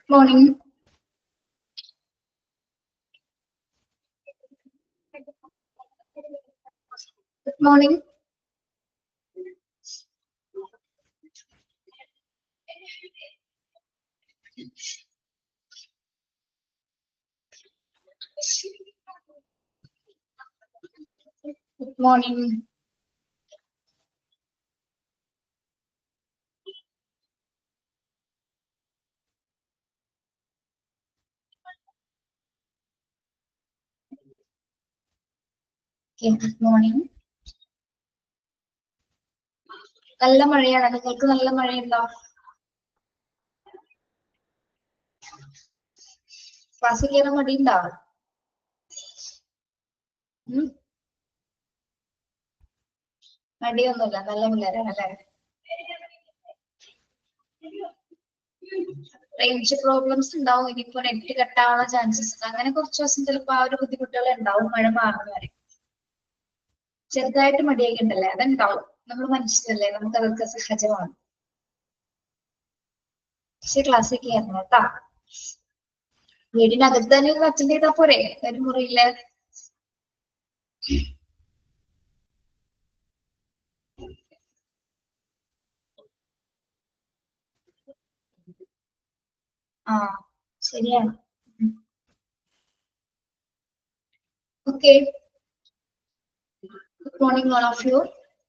Morning. Good morning. Good morning. Okay, good morning. നല്ല മഴയാണ്. നിങ്ങൾക്ക് നല്ല മഴയുണ്ടോ? ക്ലാസ്സിൽ കയറാൻ മടിയുണ്ടോ? മടിയൊന്നുമില്ല. നല്ല പിള്ളേരാണ് അല്ലേ? റേഞ്ച് പ്രോബ്ലംസ് ഉണ്ടാവും. ഇനിയിപ്പോ നെറ്റ് കട്ടാവാനുള്ള ചാൻസസ് ഉണ്ട്. അങ്ങനെ കുറച്ച് ദിവസം ചിലപ്പോൾ ആ ഒരു ബുദ്ധിമുട്ടുകൾ ഉണ്ടാവും മഴ മാറുന്ന വരെ. ചെറുതായിട്ട് മടിയൊക്കെ ഉണ്ടല്ലേ? അതുണ്ടാവും. നമ്മൾ മനുഷ്യരല്ലേ, നമുക്ക് അതൊക്കെ സഹജമാണ്. പക്ഷെ ക്ലാസ്സിൽ കയറണം കേട്ടാ. വീടിനകത്ത് തന്നെ ഒന്ന് അറ്റൻഡ് ചെയ്താൽ പോരെ? ഒരു മുറിയില് ആ ശരിയാണ്. Okay, good morning all of you.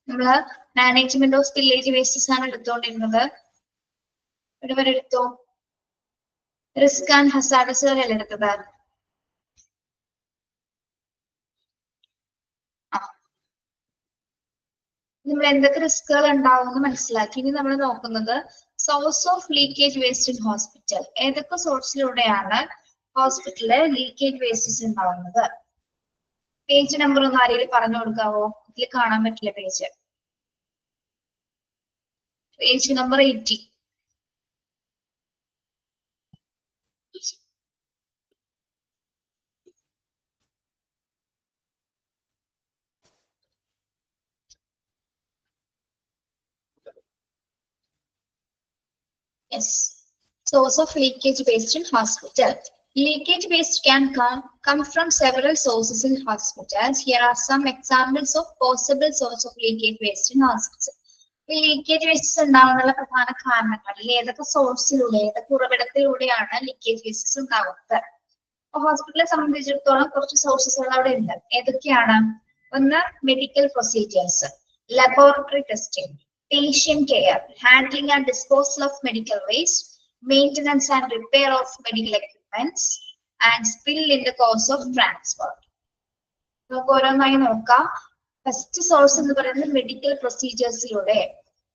നമ്മള് മാനേജ്മെന്റ് ഓഫ് വില്ലേജ് വേസ്റ്റസ് ആണ് എടുത്തോണ്ടിരുന്നത്. ഇവിടെ വരെ എടുത്തോ. റിസ്ക് ആൻഡ് ഹസാർഡസ് വരെയല്ലേ എടുത്തത്? നമ്മൾ എന്തൊക്കെ റിസ്കുകൾ ഉണ്ടാവും എന്ന് മനസ്സിലാക്കി. ഇനി നമ്മൾ നോക്കുന്നത് source of leakage waste in hospital. ഏതൊക്കെ സോഴ്സിലൂടെയാണ് ഹോസ്പിറ്റലില് ലീക്കേജ് വേസ്റ്റസ് ഉണ്ടാവുന്നത്? പേജ് നമ്പർ ഒന്ന് ആരെങ്കിലും പറഞ്ഞു കൊടുക്കാവോ? ഇതിൽ കാണാൻ പറ്റില്ല page. Page number 80. Yes. Source of leakage waste in hospital. Leakage waste can come from several sources in hospitals. Here are some examples of possible source of leakage waste in hospital. Leakage wastes ഉണ്ടാകുന്നുള്ള പ്രധാന കാരണങ്ങളിൽ ഏതൊക്കെ സോഴ്സിലൂടെ, ഏതൊക്കെ ഉറവിടത്തിലൂടെയാണ് leakage wastes ഉണ്ടാകുന്നത്? ഹോസ്പിറ്റലിനെ സംബന്ധിച്ചിടത്തോളം കുറച്ച് സോഴ്സസുകൾ അവിടെ ഉണ്ട്. ഏതൊക്കെയാണ്? ഒന്ന്, medical procedures, laboratory testing, patient care, handling and disposal of medical waste, maintenance and repair of medical equipments, and spill in the course of transport. നമുക്ക് ഓരോന്നായി നോക്കാം. ഫസ്റ്റ് സോഴ്സ് എന്ന് പറയുന്നത് മെഡിക്കൽ പ്രൊസീജിയേഴ്സിലൂടെ.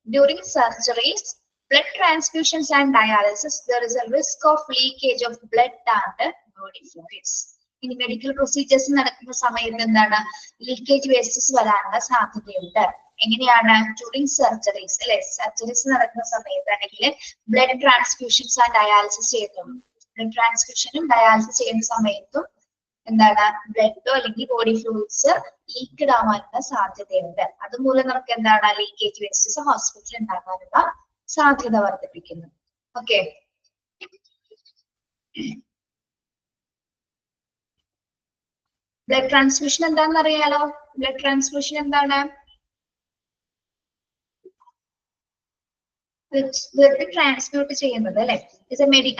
During surgeries, blood transfusions and dialysis, there is a risk of leakage of blood and body fluids. ഇനി medical procedures നടക്കുന്ന സമയത്ത് എന്താണ്? ലീക്കേജ് വേസ്റ്റസ് വരാനുള്ള സാധ്യതയുണ്ട്. എങ്ങനെയാണ്? ഡ്യൂറിംഗ് സർജറീസ് അല്ലെ, സർജറീസ് നടക്കുന്ന സമയത്താണെങ്കിൽ ബ്ലഡ് ട്രാൻസ്ഫ്യൂഷൻസ് ആൻഡ് ഡയാലിസിസ് ചെയ്യുന്നു. ബ്ലഡ് ട്രാൻസ്ഫ്യൂഷനും ഡയാലിസിസ് ചെയ്യുന്ന സമയത്തും എന്താണ്? ബ്ലഡോ അല്ലെങ്കിൽ ബോഡി ഫ്ലൂയിഡ്സ് ലീക്ക്ഡ് ആവാനുള്ള സാധ്യതയുണ്ട്. അതുമൂലം നമുക്ക് എന്താണ്? ലീക്കേജ് വേസ്റ്റസ് ഹോസ്പിറ്റലിൽ ഉണ്ടാകാനുള്ള സാധ്യത വർദ്ധിപ്പിക്കുന്നു. ഓക്കെ, ബ്ലഡ് ട്രാൻസ്ഫ്യൂഷൻ എന്താണെന്ന് അറിയാലോ? ബ്ലഡ് ട്രാൻസ്ഫ്യൂഷൻ എന്താണ്? ബ്ലഡ് ട്രാൻസ്ഫ്യൂട്ട് ചെയ്യുന്നത് അല്ലെ,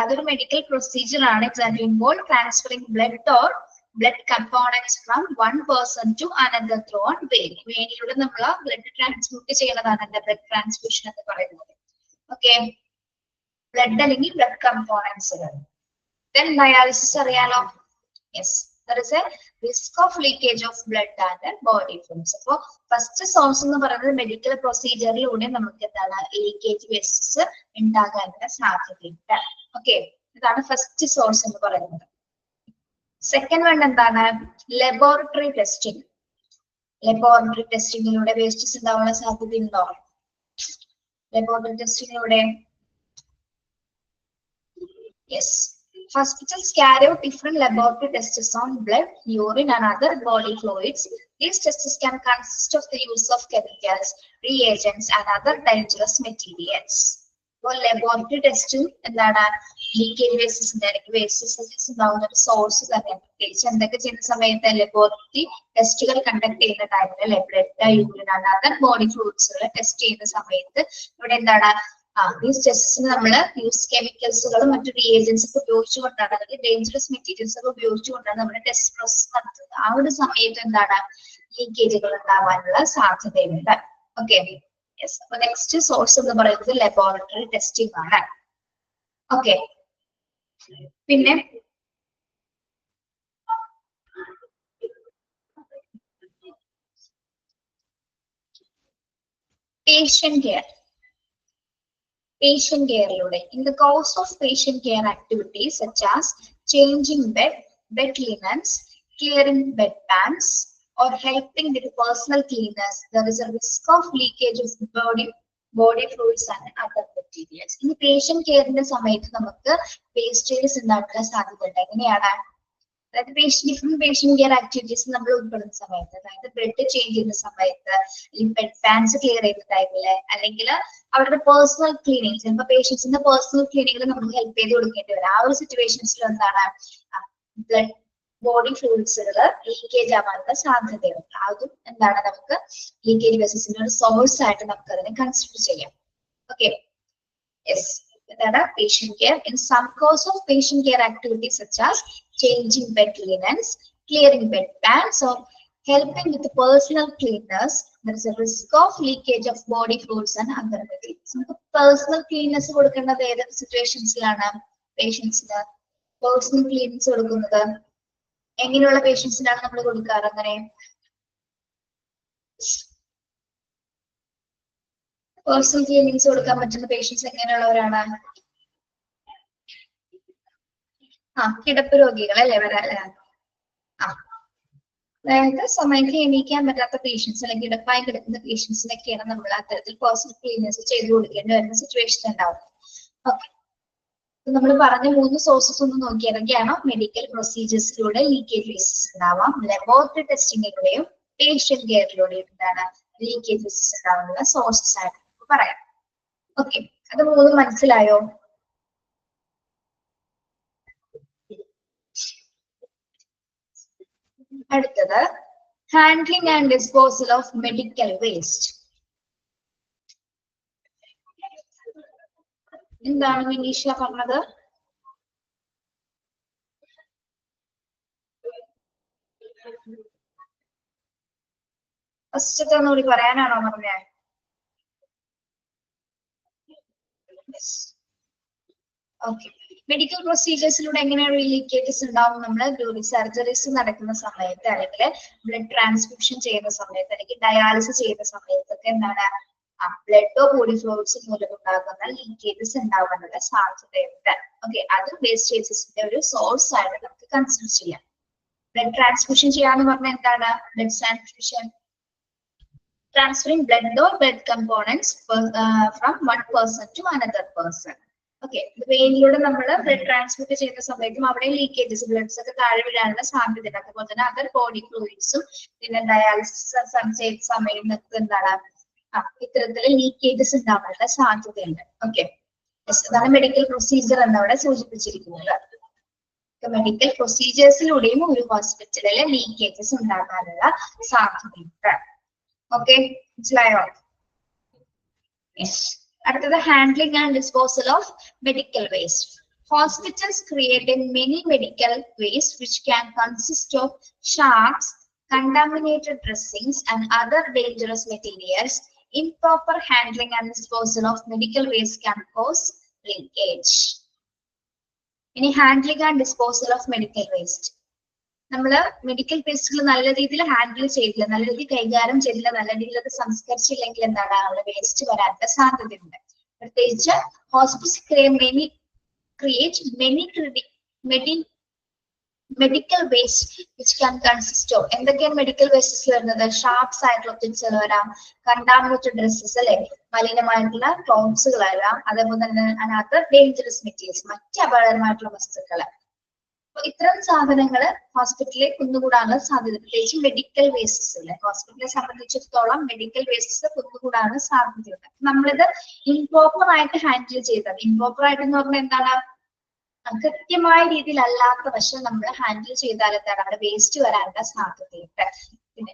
അതൊരു മെഡിക്കൽ പ്രൊസീജിയർ ആണ്. Example involve transferring blood or blood components from one person to another through on vein. വെയിനിലൂടെ നമ്മൾ ബ്ലഡ് ട്രാൻസ്ഫ്യൂട്ട് ചെയ്യുന്നതാണ് ബ്ലഡ് ട്രാൻസ്ഫ്യൂഷൻ എന്ന് പറയുന്നത്. ഓക്കെ, ബ്ലഡ് അല്ലെങ്കിൽ ബ്ലഡ് കമ്പോണന്റ്സുകൾ. ദെൻ ഡയാലിസിസ് അറിയാലോ? Yes, there is a risk of leakage of blood and body fluids. അപ്പോ first source എന്ന് പറയുന്നത് മെഡിക്കൽ പ്രൊസീജിയറിലൂടെ നമുക്ക് എന്താണ്? ലീക്കേജ് വേസ്റ്റസ് ഉണ്ടാകാനുള്ള സാധ്യതയുണ്ട്. ഓക്കെ, ഇതാണ് ഫസ്റ്റ് സോഴ്സ് എന്ന് പറയുന്നത്. സെക്കൻഡ് വൺ എന്താണ്? Laboratory testing. ലബോറട്ടറി ടെസ്റ്റിംഗിലൂടെ വേസ്റ്റസ് ഉണ്ടാവാനുള്ള സാധ്യതയുണ്ടോ? ലബോറട്ടറി ടെസ്റ്റിംഗിലൂടെ yes, hospitals carry out different laboratory tests on blood, urine, and other body fluids. These tests can consist of the use of chemicals, reagents, and other dangerous materials. അപ്പോൾ laboratory test എന്താണ്? Leakage വേസ്റ്റസിന്റെ അല്ലെങ്കിൽ wastes ഉണ്ടാവുന്ന ഒരു source തന്നെയാണ്. പ്രത്യേകിച്ച് എന്തൊക്കെ ചെയ്യുന്ന സമയത്ത് ലബോറട്ടറി ടെസ്റ്റുകൾ കണ്ടക്ട് ചെയ്യുന്ന ടൈമിൽ അല്ലെ ബ്ലഡ്, യൂറിൻ, അതർ ബോഡി ഫ്ലൂയിഡ്സുകൾ ടെസ്റ്റ് ചെയ്യുന്ന സമയത്ത് ഇവിടെ എന്താണ് these tests നമ്മൾ യൂസ് കെമിക്കൽസുകളും മറ്റു റിയേജൻസ് ഒക്കെ ഉപയോഗിച്ചുകൊണ്ടാണ്, അല്ലെങ്കിൽ ഡേഞ്ചറസ് മെറ്റീരിയൽസ് ഒക്കെ ഉപയോഗിച്ചുകൊണ്ടാണ് നമ്മുടെ ടെസ്റ്റ് പ്രോസസ് നടത്തുന്നത്. ആ ഒരു സമയത്ത് എന്താണ് ലീക്കേജുകൾ ഉണ്ടാവാനുള്ള സാധ്യതയുണ്ട്. Okay, yes. അപ്പൊ നെക്സ്റ്റ് സോഴ്സ് എന്ന് പറയുന്നത് ലബോറട്ടറി ടെസ്റ്റിംഗ് ആണ്. ഓക്കെ, പിന്നെ patient care. Patient care in the course of patient care activities such as changing bed linens, clearing bed pans, or helping with personal cleanliness, there is a risk of leakage of body fluids and other materials. In the patient care in the samayathu namakku wastage undaakka sadhyada enganeyana different patient care activities നമ്മൾ ഉൾപ്പെടുന്ന സമയത്ത്, അതായത് blood change ചെയ്യുന്ന സമയത്ത്, അല്ലെങ്കിൽ bed pants clear ചെയ്യുന്ന ടൈമില്, അല്ലെങ്കിൽ അവരുടെ പേഴ്സണൽ ക്ലീനിങ്, ചിലപ്പോൾ പേഷ്യൻസിന്റെ പേഴ്സണൽ ക്ലീനിങ്ങിൽ നമുക്ക് ഹെൽപ്പ് ചെയ്ത് കൊടുക്കേണ്ടി വരും. ആ ഒരു സിറ്റുവേഷൻസിൽ എന്താണ് ബ്ലഡ് ബോഡി ഫ്ലൂയിഡ്സുകൾ ലീക്കേജ് ആവാനുള്ള സാധ്യതയുണ്ട്. അതും എന്താണ് നമുക്ക് ലീക്കേജ് വേസ്റ്റസിന്റെ ഒരു സോഴ്സ് ആയിട്ട് നമുക്ക് അതിനെ കൺസിഡർ ചെയ്യാം. Okay, yes. Patient care. In some course of patient care activities such as changing bed linens, clearing bed pans, or helping with personal cleanliness, there is a risk of leakage of body fluids and other materials. Personal cleanliness കൊടുക്കുന്നത് ഏത് സിറ്റുവേഷൻസിലാണ്? പേഷ്യൻസിന് personal cleanse കൊടുക്കുന്നത് എങ്ങനെയുള്ള പേഷ്യൻസിനാണ് നമ്മൾ കൊടുക്കാറ്? അങ്ങനെ personal cleanings കൊടുക്കാൻ പറ്റുന്ന പേഷ്യൻസ് എങ്ങനെയുള്ളവരാണ്? കിടപ്പ് രോഗികൾ അല്ലേ വരാല്ലേ? അതായത് സമയത്ത് എണീക്കാൻ പറ്റാത്ത പേഷ്യൻസ് അല്ലെങ്കിൽ കിടപ്പായി കിടക്കുന്ന പേഷ്യൻസിനൊക്കെയാണ് നമ്മൾ അത്തരത്തിൽ പേഴ്സണൽ ക്ലീനേഴ്സ് ചെയ്തു കൊടുക്കേണ്ടി വരുന്ന സിറ്റുവേഷൻ ഉണ്ടാവും. ഓക്കെ, നമ്മൾ പറഞ്ഞ 3 സോഴ്സസ് ഒന്ന് നോക്കിയാലൊക്കെയാണ് മെഡിക്കൽ പ്രൊസീജിയേഴ്സിലൂടെ ലീക്കേജ് വേസ്റ്റസ് ഉണ്ടാവാം, ലബോറട്ടറി ടെസ്റ്റിങ്ങിലൂടെയും പേഷ്യന്റ് കെയറിലൂടെയും എന്താണ് ലീക്കേജ് വേസ്റ്റസ് ഉണ്ടാവാനുള്ള സോഴ്സസ് ആയിട്ട് നമുക്ക് പറയാം. ഓക്കെ, അത് 3 മനസ്സിലായോ? അടുത്തത് handling and disposal of medical waste. എന്താണ് വിനീഷ പറഞ്ഞത്? ഫസ്റ്റത്തെ ഒന്നുകൂടി പറയാനാണോ പറഞ്ഞത്? ഓക്കെ, മെഡിക്കൽ പ്രൊസീജിയേഴ്സിലൂടെ എങ്ങനെയാണ് ലീക്കേജസ് ഉണ്ടാവും? നമ്മൾ സർജറീസ് നടക്കുന്ന സമയത്ത്, അല്ലെങ്കിൽ ബ്ലഡ് ട്രാൻസ്ഫ്യൂഷൻ ചെയ്യുന്ന സമയത്ത്, അല്ലെങ്കിൽ ഡയാലിസിസ് ചെയ്യുന്ന സമയത്തൊക്കെ എന്താണ് ബ്ലഡോ ബോഡി ഫ്ലൂയിഡ്സ് മൂലം ഉണ്ടാകുന്ന ലീക്കേജസ് ഉണ്ടാവാനുള്ള സാധ്യതയുണ്ട്. ഓക്കെ, അത് വേസ്റ്റേജസിന്റെ ഒരു സോഴ്സ് ആയിട്ട് നമുക്ക് കൺസിഡർ ചെയ്യാം. ബ്ലഡ് ട്രാൻസ്ഫ്യൂഷൻ ചെയ്യാന്ന് പറഞ്ഞാൽ എന്താണ്? Blood transfusion, transferring blood or blood components from one person to another person. Okay, വെയിനിലൂടെ നമ്മൾ ബ്ലഡ് ട്രാൻസ്മിറ്റ് ചെയ്യുന്ന സമയത്തും അവിടെ ലീക്കേജസ്, ബ്ലഡ്സ് ഒക്കെ താഴെ വീഴാനുള്ള സാധ്യതയുണ്ട്. അതുപോലെ തന്നെ അതർ ബോഡി ഫ്ലൂയിഡ്സും പിന്നെ ഡയാലിസിസ് ചെയ്യുന്ന സമയത്ത് എന്താണ് ഇത്തരത്തില് ലീക്കേജസ് ഉണ്ടാവാനുള്ള സാധ്യതയുണ്ട്. ഓക്കെ, അതാണ് മെഡിക്കൽ പ്രൊസീജിയർ എന്നവിടെ സൂചിപ്പിച്ചിരിക്കുന്നത്. മെഡിക്കൽ പ്രൊസീജിയേഴ്സിലൂടെയും ഒരു ഹോസ്പിറ്റലിലെ ലീക്കേജസ് ഉണ്ടാകാനുള്ള സാധ്യതയുണ്ട്. ഓക്കെ, മനസ്സിലായോ? അടുത്തത് handling and disposal of medical waste. Hospitals create many medical waste which can consist of sharps, contaminated dressings, and other dangerous materials. Improper handling and disposal of medical waste can cause leakage. ഇനി handling and disposal of medical waste. നമ്മള് medical വേസ്റ്റുകൾ നല്ല രീതിയിൽ handle ചെയ്തില്ല, നല്ല രീതിയിൽ കൈകാര്യം ചെയ്തില്ല, നല്ല രീതിയിൽ അത് സംസ്കരിച്ചില്ലെങ്കിൽ എന്താണ് അവിടെ വേസ്റ്റ് വരാനുള്ള സാധ്യതയുണ്ട്. പ്രത്യേകിച്ച് hospitals create many medical waste which can consist of എന്തൊക്കെയാണ് മെഡിക്കൽ വേസ്റ്റസ് വരുന്നത്? ഷാർപ്സ് ആയിട്ടുള്ള ഒബ്ജക്ട്സുകൾ വരാം, കണ്ടാമിനേറ്റഡ് ഡ്രസ്സസ് അല്ലെ, മലിനമായിട്ടുള്ള ക്ലോത്ത്സുകൾ വരാം, അതേപോലെ തന്നെ അതർ ഡേഞ്ചറസ് മെറ്റീരിയൽസ്, മറ്റ് അപകടകരമായിട്ടുള്ള വസ്തുക്കള്. ഇത്തരം സാധനങ്ങള് ഹോസ്പിറ്റലിൽ കുന്നുകൂടാനുള്ള സാധ്യത, പ്രത്യേകിച്ച് മെഡിക്കൽ വേസ്റ്റസ്. ഹോസ്പിറ്റലിനെ സംബന്ധിച്ചിടത്തോളം മെഡിക്കൽ വേസ്റ്റസ് കുന്നുകൂടാനുള്ള സാധ്യതയുണ്ട്. നമ്മളിത് ഇംപ്രോപ്പർ ആയിട്ട് ഹാൻഡിൽ ചെയ്തത്. ഇംപ്രോപ്പർ ആയിട്ട് എന്ന് പറഞ്ഞാൽ എന്താണ്? കൃത്യമായ രീതിയിൽ അല്ലാത്ത വശം നമ്മൾ ഹാൻഡിൽ ചെയ്താൽ എന്താണ് അവിടെ വേസ്റ്റ് വരാനുള്ള സാധ്യതയുണ്ട്. പിന്നെ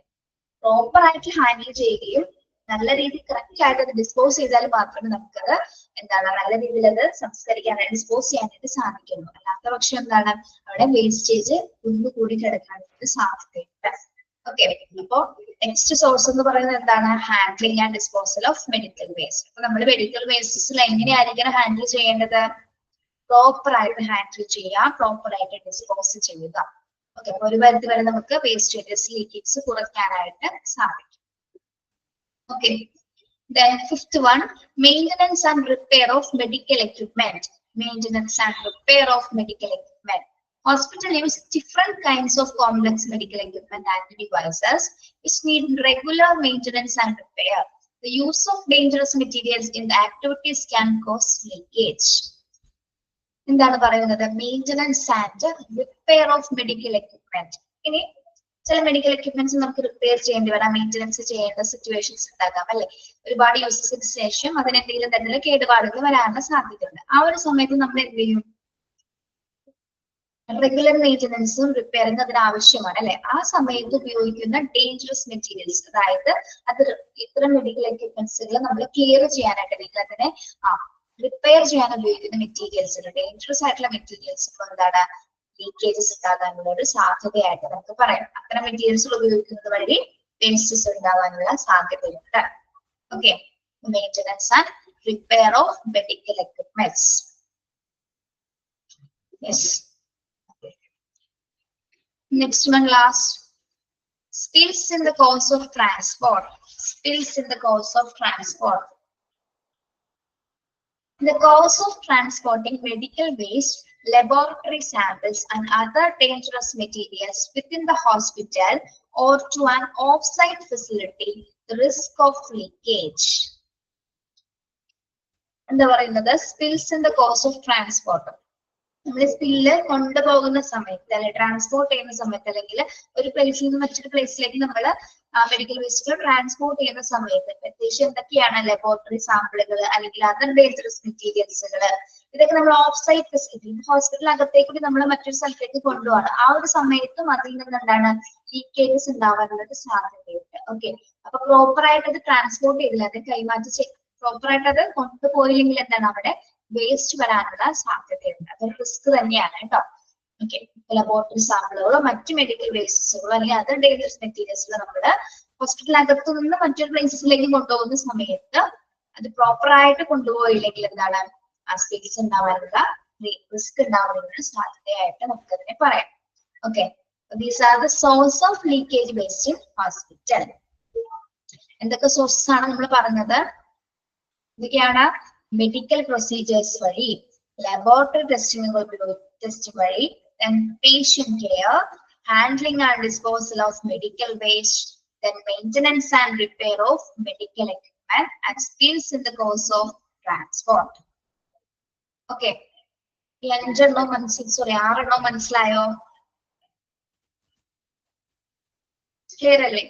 പ്രോപ്പർ ആയിട്ട് ഹാൻഡിൽ ചെയ്യുകയും നല്ല രീതിയിൽ കറക്റ്റ് ആയിട്ട് അത് ഡിസ്പോസ് ചെയ്താൽ മാത്രമേ നമുക്കത് എന്താണ് നല്ല രീതിയിൽ അത് സംസ്കരിക്കാനായിട്ട് ഡിസ്പോസ് ചെയ്യാനായിട്ട് സാധിക്കുള്ളൂ. അല്ലാത്ത പക്ഷം എന്താണ് അവിടെ വേസ്റ്റേജ് കുന്നുകൂടി കിടക്കാനായിട്ട് സാധ്യതയുണ്ട്. ഓക്കെ, അപ്പോ നെക്സ്റ്റ് സോഴ്സ് എന്ന് പറയുന്നത് എന്താണ്? Handling and disposal of medical waste. അപ്പൊ നമ്മൾ മെഡിക്കൽ വേസ്റ്റസിൽ എങ്ങനെയായിരിക്കണം ഹാൻഡിൽ ചെയ്യേണ്ടത്? പ്രോപ്പർ ആയിട്ട് ഹാൻഡിൽ ചെയ്യുക, പ്രോപ്പർ ആയിട്ട് ഡിസ്പോസ് ചെയ്യുക. ഓക്കെ, അപ്പൊ ഒരു പരിധി വരെ നമുക്ക് വേസ്റ്റ് ലീക്കേജ് കുറയ്ക്കാനായിട്ട് സാധിക്കും. Okay, then fifth one, maintenance and repair of medical equipment. Maintenance and repair of medical equipment. Hospital use different kinds of complex medical equipment and devices which need regular maintenance and repair. The use of dangerous materials in the activities can cause leakage. എന്താണ് പറയുന്നത്? Maintenance and repair of medical equipment. ഇനി ചില medical equipments നമുക്ക് repair ചെയ്യേണ്ടി വരാം, maintenance ചെയ്യേണ്ട situations ഉണ്ടാകാം അല്ലെ. ഒരുപാട് യൂസസിന് ശേഷം അതിന് എന്തെങ്കിലും തരത്തിലുള്ള കേടുപാടുകൾ വരാനുള്ള സാധ്യതയുണ്ട്. ആ ഒരു സമയത്ത് നമ്മൾ എന്ത് ചെയ്യും? റെഗുലർ മെയിൻ്റനൻസും റിപ്പയറിംഗ് അതിന് ആവശ്യമാണ് അല്ലെ. ആ സമയത്ത് ഉപയോഗിക്കുന്ന ഡേഞ്ചറസ് മെറ്റീരിയൽസ്, അതായത് അത് ഇത്തരം മെഡിക്കൽ എക്യുപ്മെന്റ്സുകൾ നമ്മൾ ക്ലിയർ ചെയ്യാനായിട്ട് അല്ലെങ്കിൽ അതിനെ റിപ്പയർ ചെയ്യാൻ ഉപയോഗിക്കുന്ന മെറ്റീരിയൽസ്, ഡേഞ്ചറസ് ആയിട്ടുള്ള മെറ്റീരിയൽസ് എന്താണ് ലീക്കേജസ് ഉണ്ടാകാനുള്ള ഒരു സാധ്യതയായിട്ട് നമുക്ക് പറയാം. അത്തരം മെറ്റീരിയൽസ് ഉപയോഗിക്കുന്നത് വഴി വേസ്റ്റസ് ഉണ്ടാകാനുള്ള സാധ്യതയുണ്ട്. Okay, maintenance and repair of medical equipments. Yes, next one, last, spills in the course of transport. Spills in the course of transport. In the course of transporting medical waste, laboratory samples and other dangerous materials within the hospital or to an off-site facility, the risk of leakage. എന്താ പറയുന്നത്? Spills in the course of transport. നമ്മൾ spill കൊണ്ടുപോകുന്ന സമയത്ത് അല്ലെ, transport ചെയ്യുന്ന സമയത്ത്, അല്ലെങ്കിൽ ഒരു പ്ലേസിൽ നിന്ന് മറ്റൊരു പ്ലേസിലേക്ക് നമ്മൾ മെഡിക്കൽ വേസ്റ്റുകൾ ട്രാൻസ്പോർട്ട് ചെയ്യുന്ന സമയത്ത് പ്രത്യേകിച്ച് എന്തൊക്കെയാണ്? ലബോറട്ടറി സാമ്പിളുകൾ അല്ലെങ്കിൽ അതർ ഡേഞ്ചറസ് മെറ്റീരിയൽസുകൾ, ഇതൊക്കെ നമ്മൾ ഓഫ് സൈറ്റ് ഫെസിലിറ്റി, ഹോസ്പിറ്റലിനകത്തേക്ക് നമ്മൾ മറ്റൊരു സ്ഥലത്തേക്ക് കൊണ്ടുപോകണം. ആ ഒരു സമയത്തും അതിൽ നിന്ന് എന്താണ് ലീക്കേജസ് ഉണ്ടാവാനുള്ള സാധ്യതയുണ്ട്. ഓക്കെ, അപ്പൊ പ്രോപ്പർ ആയിട്ട് അത് ട്രാൻസ്പോർട്ട് ചെയ്തില്ല, അത് കൈമാറ്റി പ്രോപ്പർ ആയിട്ട് അത് കൊണ്ടുപോയില്ലെങ്കിൽ എന്താണ് അവിടെ വേസ്റ്റ് വരാനുള്ള സാധ്യതയുണ്ട്. അതൊരു റിസ്ക് തന്നെയാണ് കേട്ടോ. ഓക്കെ, ലബോറട്ടറി സാമ്പിളുകളോ മറ്റു മെഡിക്കൽ വേസ്റ്റസുകളോ അല്ലെങ്കിൽ അതർ ഡേഞ്ചറസ് മെറ്റീരിയൽസുകളോ നമ്മൾ ഹോസ്പിറ്റലിനകത്തു നിന്ന് മറ്റൊരു പ്ലേസസിലേക്ക് കൊണ്ടുപോകുന്ന സമയത്ത് അത് പ്രോപ്പർ ആയിട്ട് കൊണ്ടുപോയില്ലെങ്കിൽ എന്താണ് ആ സ്പേസ് ഉണ്ടാവാനുള്ള റിസ്ക് ഉണ്ടാവാനുള്ള സാധ്യതയായിട്ട് നമുക്കതിനെ പറയാം. Okay, these are the source of leakage waste in hospital. എന്തൊക്കെ സോഴ്സസ് ആണ് നമ്മൾ പറഞ്ഞത്? ഇതൊക്കെയാണ് മെഡിക്കൽ പ്രൊസീജിയേഴ്സ് വഴി, ലബോറട്ടറി ടെസ്റ്റിംഗ് വഴി, then patient care, handling and disposal of medical waste, then maintenance and repair of medical equipment, and spills in the course of transport. Okay, ഈ 6 മനസ്സിലായോ? Clear അല്ലേ?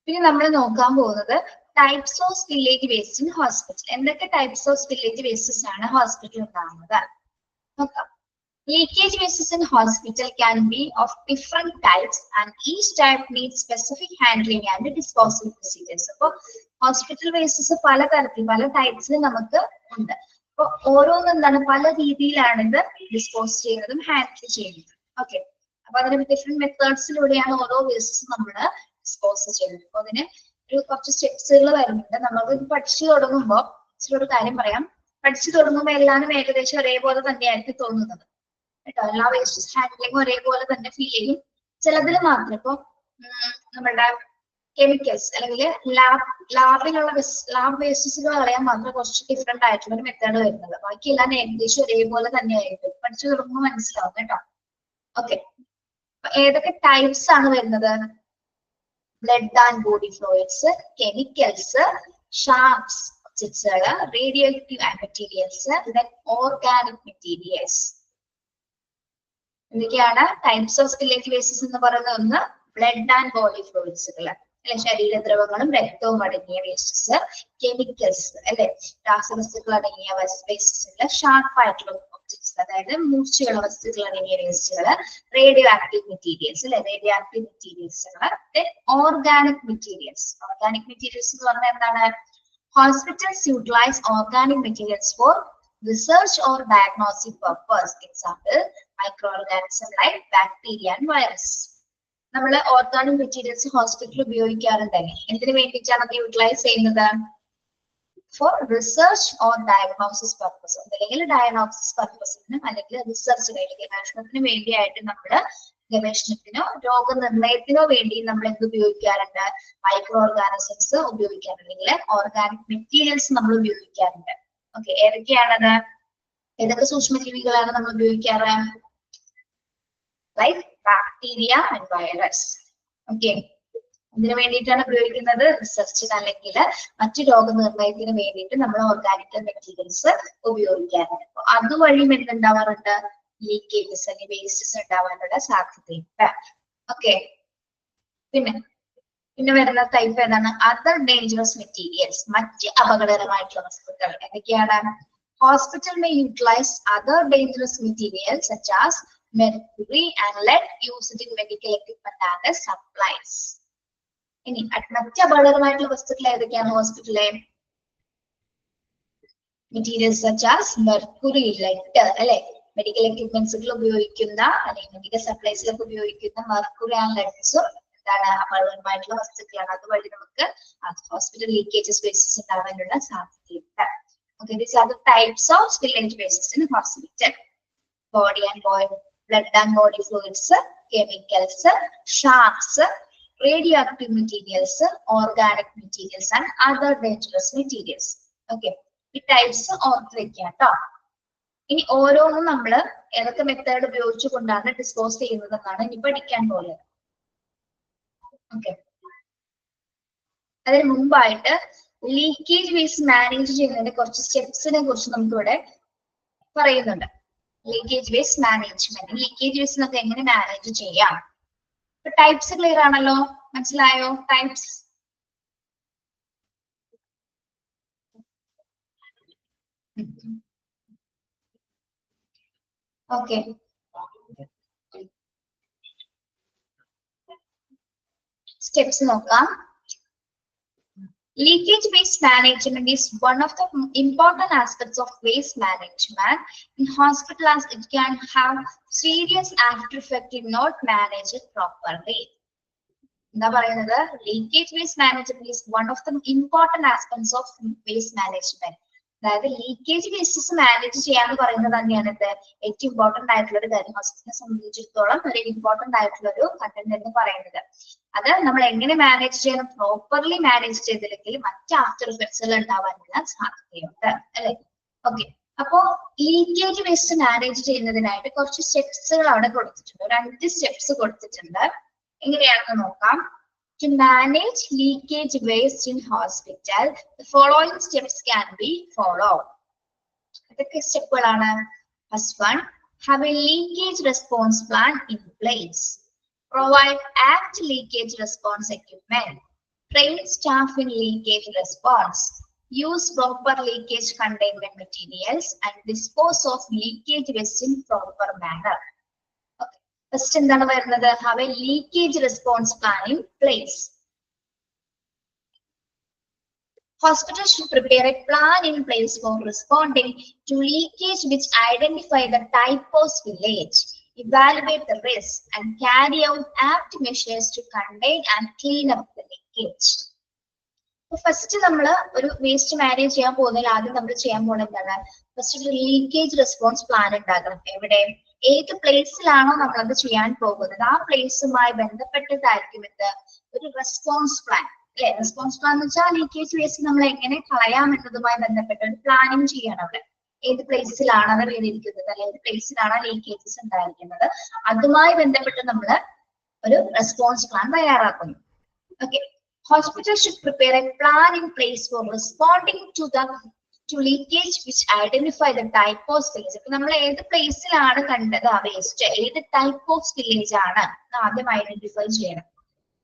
പിന്നെ നമ്മൾ നോക്കാൻ പോകുന്നത് types of spillage waste in hospital. എന്തൊക്കെ types of spillage wastes ആണ് ഹോസ്പിറ്റലിൽ ഉണ്ടാകുന്നത് നോക്കാം. Leakage wastes in hospital can be of different types and each type needs specific handling and disposal procedures. അപ്പോൾ ഹോസ്പിറ്റൽ വേസ്റ്റസ് പലതരത്തിൽ പല ടൈപ്സിൽ നമുക്ക് ഉണ്ട്. അപ്പൊ ഓരോന്നും എന്താണ് പല രീതിയിലാണ് ഇത് ഡിസ്പോസ് ചെയ്യുന്നതും ഹാൻഡിൽ ചെയ്യുന്നതും. ഓക്കെ, അപ്പൊ അതിന് ഡിഫറെന്റ് മെത്തേഡ്സിലൂടെയാണ് ഓരോ വേസ്റ്റസ് നമ്മൾ ഡിസ്പോസ് ചെയ്യുന്നത്. അപ്പൊ അതിന് കുറച്ച് സ്റ്റെപ്സുകൾ വരുന്നുണ്ട്. നമ്മൾക്ക് പഠിച്ചു തുടങ്ങുമ്പോൾ ഒരു കാര്യം പറയാം, പഠിച്ചു തുടങ്ങുമ്പോൾ എല്ലാവരും ഏകദേശം ഒരേപോലെ തന്നെയായിരിക്കും തോന്നുന്നത് കേട്ടോ. എല്ലാ വേസ്റ്റ് ഹാൻഡ്ലിങ്ങും ഒരേപോലെ തന്നെ ഫീൽ ചെയ്യും. ചിലതിൽ മാത്രം ഇപ്പൊ നമ്മളുടെ കെമിക്കൽസ് അല്ലെങ്കിൽ ലാബ് വേസ്റ്റസുകൾ കളയാൻ മാത്രം കുറച്ച് ഡിഫറെന്റ് ആയിട്ടുള്ള ഒരു മെത്തേഡ് വരുന്നത്. ബാക്കി എല്ലാം ഏകദേശം ഒരേപോലെ തന്നെയായിരിക്കും. പഠിച്ചു തുടങ്ങുമ്പോൾ മനസ്സിലാവും കേട്ടോ. ഓക്കെ, ഏതൊക്കെ ടൈപ്സ് ആണ് വരുന്നത്? Blood and body fluids, chemicals, sharps, radio active materials, organic materials. ഇതൊക്കെയാണ് ടൈപ്സ് ഓഫ് സ്പില്ലേജ് വേസ്റ്റസ് എന്ന് പറയുന്ന ഒന്ന്. ബ്ലഡ് ആൻഡ് ബോഡി ഫ്ലൂയിഡ്സുകൾ, അല്ലെ, ശരീരദ്രവങ്ങളും രക്തവും അടങ്ങിയ വേസ്റ്റസ്, കെമിക്കൽസ് അല്ലെ, രാസവസ്തുക്കൾ അടങ്ങിയ വേസ്റ്റസ്, ഷാർപ്പ് ആയിട്ടുള്ള ഒബ്ജക്ട്സ് അതായത് മൂർച്ചയുള്ള വസ്തുക്കൾ അടങ്ങിയ വേസ്റ്റുകൾ, റേഡിയോ ആക്റ്റീവ് മെറ്റീരിയൽസ് അല്ലെ, റേഡിയോ ആക്റ്റീവ് മെറ്റീരിയൽസുകൾ, ഓർഗാനിക് മെറ്റീരിയൽസ്. ഓർഗാനിക് മെറ്റീരിയൽസ് എന്ന് പറഞ്ഞാൽ എന്താണ്? Hospitals utilize organic materials for research or diagnostic purpose. Example, microorganisms like bacteria and virus. നമ്മൾ ഓർഗാനിക് മെറ്റീരിയൽസ് ഹോസ്പിറ്റലിൽ ഉപയോഗിക്കാറുണ്ടല്ലേ, എന്തിനു വേണ്ടിയിട്ടാണ് അത് യൂട്ടിലൈസ് ചെയ്യുന്നത്? For research or diagnosis purpose, അല്ലെങ്കിൽ ഡയഗ്നോസിസ് പർപ്പസിനും അല്ലെങ്കിൽ റിസർച്ച് ഗവേഷണത്തിന് വേണ്ടിയായിട്ട് നമ്മൾ ഗവേഷണത്തിനോ രോഗനിർണയത്തിനോ വേണ്ടി നമ്മൾ എന്ത് ഉപയോഗിക്കാറുണ്ട്? മൈക്രോ ഓർഗാനിസംസ് ഉപയോഗിക്കാറുണ്ട്, അല്ലെങ്കിൽ ഓർഗാനിക് മെറ്റീരിയൽസ് നമ്മൾ ഉപയോഗിക്കാറുണ്ട്. ഓക്കെ, ഏതൊക്കെയാണത്? ഏതൊക്കെ സൂക്ഷ്മജീവികളാണ് നമ്മൾ ഉപയോഗിക്കാറ്? Like bacteria and virus. Okay, ഇതിനു വേണ്ടിയിട്ടാണ് ഉപയോഗിക്കുന്നത്? റിസർച്ചിന് അല്ലെങ്കിൽ മറ്റു രോഗനിർണയത്തിന് വേണ്ടിയിട്ട് നമ്മൾ ഓർഗാനിക് മെറ്റീരിയൽസ് ഉപയോഗിക്കാറുണ്ട്. അപ്പൊ അതുവഴിയും എന്തുണ്ടാവാറുണ്ട്? ലീക്കേജസ് അല്ലെങ്കിൽ വേസ്റ്റസ് ഉണ്ടാവാനുള്ള സാധ്യതയുണ്ട്. ഓക്കെ, പിന്നെ വരുന്ന ടൈപ്പ് ഏതാണ്? അതർ ഡേഞ്ചറസ് മെറ്റീരിയൽസ്, മറ്റ് അപകടകരമായിട്ടുള്ള വസ്തുക്കൾ. എന്തൊക്കെയാണ്? Hospital may utilize other dangerous materials such as mercury and lead used in medical equipment and supplies. ഇനി മറ്റ് അപകടകരമായിട്ടുള്ള വസ്തുക്കൾ ഏതൊക്കെയാണ് ഹോസ്പിറ്റലിലെ? Materials such as mercury, lead അല്ലെ, മെഡിക്കൽ എക്യുപ്മെന്റ്സുകൾ ഉപയോഗിക്കുന്ന അല്ലെങ്കിൽ മെഡിക്കൽ സപ്ലൈസിലൊക്കെ ഉപയോഗിക്കുന്ന മെർക്കുറി ആൻഡ് ലെഡ്സും എന്താണ്? അപകടകരമായിട്ടുള്ള വസ്തുക്കളാണ്. അതുവഴി നമുക്ക് ഹോസ്പിറ്റൽ ലീക്കേജസ് വേസ്റ്റസ് ഉണ്ടാവാനുള്ള സാധ്യതയുണ്ട്. Okay, these are the types of spillage wastes in hospital. Body and blood and body fluids, chemicals, sharps, radioactive materials, organic materials and other dangerous materials. Okay, ഈ types ഓർത്ത് വെക്കാം കേട്ടോ. ഇനി ഓരോന്നും നമ്മൾ ഏതൊക്കെ മെത്തേഡ് ഉപയോഗിച്ചുകൊണ്ടാണ് ഡിസ്പോസ് ചെയ്യുന്നതെന്നാണ് ഇനി പഠിക്കാൻ പോകുന്നത്. ഓക്കെ, അതിന് മുമ്പായിട്ട് ലീക്കേജ് വേസ്റ്റ് മാനേജ് ചെയ്യുന്നതിന്റെ കുറച്ച് സ്റ്റെപ്സിനെ കുറിച്ച് നമുക്ക് ഇവിടെ പറയുന്നുണ്ട്. Leakage waste management, leakage waste നമുക്ക് എങ്ങനെ മാനേജ് ചെയ്യാം? ടൈപ്സ് ക്ലിയർ ആണല്ലോ, മനസ്സിലായോ? ടൈപ്സ് ഓക്കെ, സ്റ്റെപ്സ് നോക്കാം. Leakage waste management is one of the important aspects of waste management in hospital, as it can have serious after effect if not managed properly. എന്താ പറയുന്നത്? Leakage waste management is one of the important aspects of waste management. അതായത് leakage wastes manage ചെയ്യാന്ന് പറയുന്നത് തന്നെയാണ് ഏറ്റവും important ആയിട്ടുള്ള ഒരു കാര്യം. ഹോസ്പിറ്റലിനെ സംബന്ധിച്ചിടത്തോളം ഒരു ഇമ്പോർട്ടന്റ് ആയിട്ടുള്ള ഒരു കണ്ടന്റ് എന്ന് പറയുന്നത്. അത് നമ്മൾ എങ്ങനെ മാനേജ് ചെയ്യണം? പ്രോപ്പർലി മാനേജ് ചെയ്തില്ലെങ്കിൽ മറ്റ് ആഫ്റ്റർ എഫക്ട്സുകൾ ഉണ്ടാവാനുള്ള സാധ്യതയുണ്ട് അല്ലെ. ഓക്കെ, അപ്പോ ലീക്കേജ് വേസ്റ്റ് മാനേജ് ചെയ്യുന്നതിനായിട്ട് കുറച്ച് സ്റ്റെപ്സുകൾ അവിടെ കൊടുത്തിട്ടുണ്ട്. ഒരു 5 സ്റ്റെപ്സ് കൊടുത്തിട്ടുണ്ട്. എങ്ങനെയാണെന്ന് നോക്കാം. To manage leakage waste in hospital, the following steps can be followed. ഏതൊക്കെ സ്റ്റെപ്പുകളാണ്? First one, have a leakage response plan in place. Provide apt leakage response equipment. Train staff in leakage response. Use proper leakage containment materials and dispose of leakage waste in proper manner. Okay. First, എന്താണ് വരുന്നത്? Have a leakage response plan in place. Hospitals should prepare a plan in place for responding to leakage, which identify the type of spillage, evaluate the risk, and carry out apt measures to contain and clean up the leakage. First നമ്മൾ ഒരു waste manage ചെയ്യാൻ പോകുന്നതിൽ ആദ്യം നമ്മൾ ചെയ്യാൻ പോകുന്നത് എന്താണ്? First ഒരു ലീക്കേജ് റെസ്പോൺസ് പ്ലാൻ ഉണ്ടാക്കണം. എവിടെ, ഏത് പ്ലേസിലാണോ നമ്മൾ അത് ചെയ്യാൻ പോകുന്നത് ആ പ്ലേസുമായി ബന്ധപ്പെട്ടതായിരിക്കും ഇത് ഒരു റെസ്പോൺസ് പ്ലാൻ അല്ലെ. റെസ്പോൺസ് പ്ലാൻ എന്ന് വെച്ചാൽ ലീക്കേജ് വേസ്റ്റ് നമ്മൾ എങ്ങനെ കളയാം എന്നതുമായി ബന്ധപ്പെട്ട ഒരു പ്ലാനിങ് ചെയ്യണം. അവിടെ ഏത് പ്ലേസിലാണ് അത് വീണിരിക്കുന്നത് അല്ലെങ്കിൽ ഏത് പ്ലേസിലാണ് ലീക്കേജസ് ഉണ്ടായിരിക്കുന്നത് അതുമായി ബന്ധപ്പെട്ട് നമ്മൾ ഒരു റെസ്പോൺസ് പ്ലാൻ തയ്യാറാക്കുന്നു. Okay, hospitals should prepare a plan in place for responding to leakage, which identify the type of spillage. അപ്പൊ നമ്മൾ ഏത് പ്ലേസിലാണ് കണ്ടത് ആ വേസ്റ്റ്, ഏത് ടൈപ്പ് ഓഫ് സ്പില്ലേജ് ആണ് ആദ്യം ഐഡന്റിഫൈ ചെയ്യണം.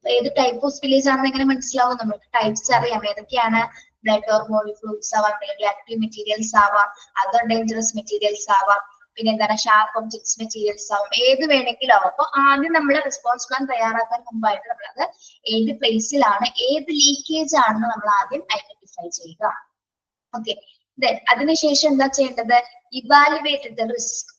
ഏത് ടൈപ്പ് ഓഫ് സ്പില്ലേജ് ആണെന്ന് എങ്ങനെ മനസ്സിലാവും? നമുക്ക് ടൈപ്സ് അറിയാം. ഏതൊക്കെയാണ്? ബ്ലഡ് ഓർ ബോഡി ഫ്ലൂയിഡ്സ് ആവാം, അല്ലെങ്കിൽ ആക്റ്റീവ് മെറ്റീരിയൽസ് ആവാം, അതർ ഡേഞ്ചറസ് മെറ്റീരിയൽസ് ആവാം, പിന്നെ എന്താണ് ഷാർപ്പ് ഒബ്ജക്ട്സ് മെറ്റീരിയൽസ് ആവും, ഏത് വേണമെങ്കിലും ആവും. അപ്പൊ ആദ്യം നമ്മൾ റെസ്പോൺസ് പ്ലാൻ തയ്യാറാക്കാൻ മുമ്പായിട്ട് നമ്മളത് ഏത് പ്ലേസിലാണ്, ഏത് ലീക്കേജ് ആണെന്ന് നമ്മൾ ആദ്യം ഐഡന്റിഫൈ ചെയ്യുക. ഓക്കെ, ദെൻ അതിനുശേഷം എന്താ ചെയ്യേണ്ടത്? Evaluate the risk.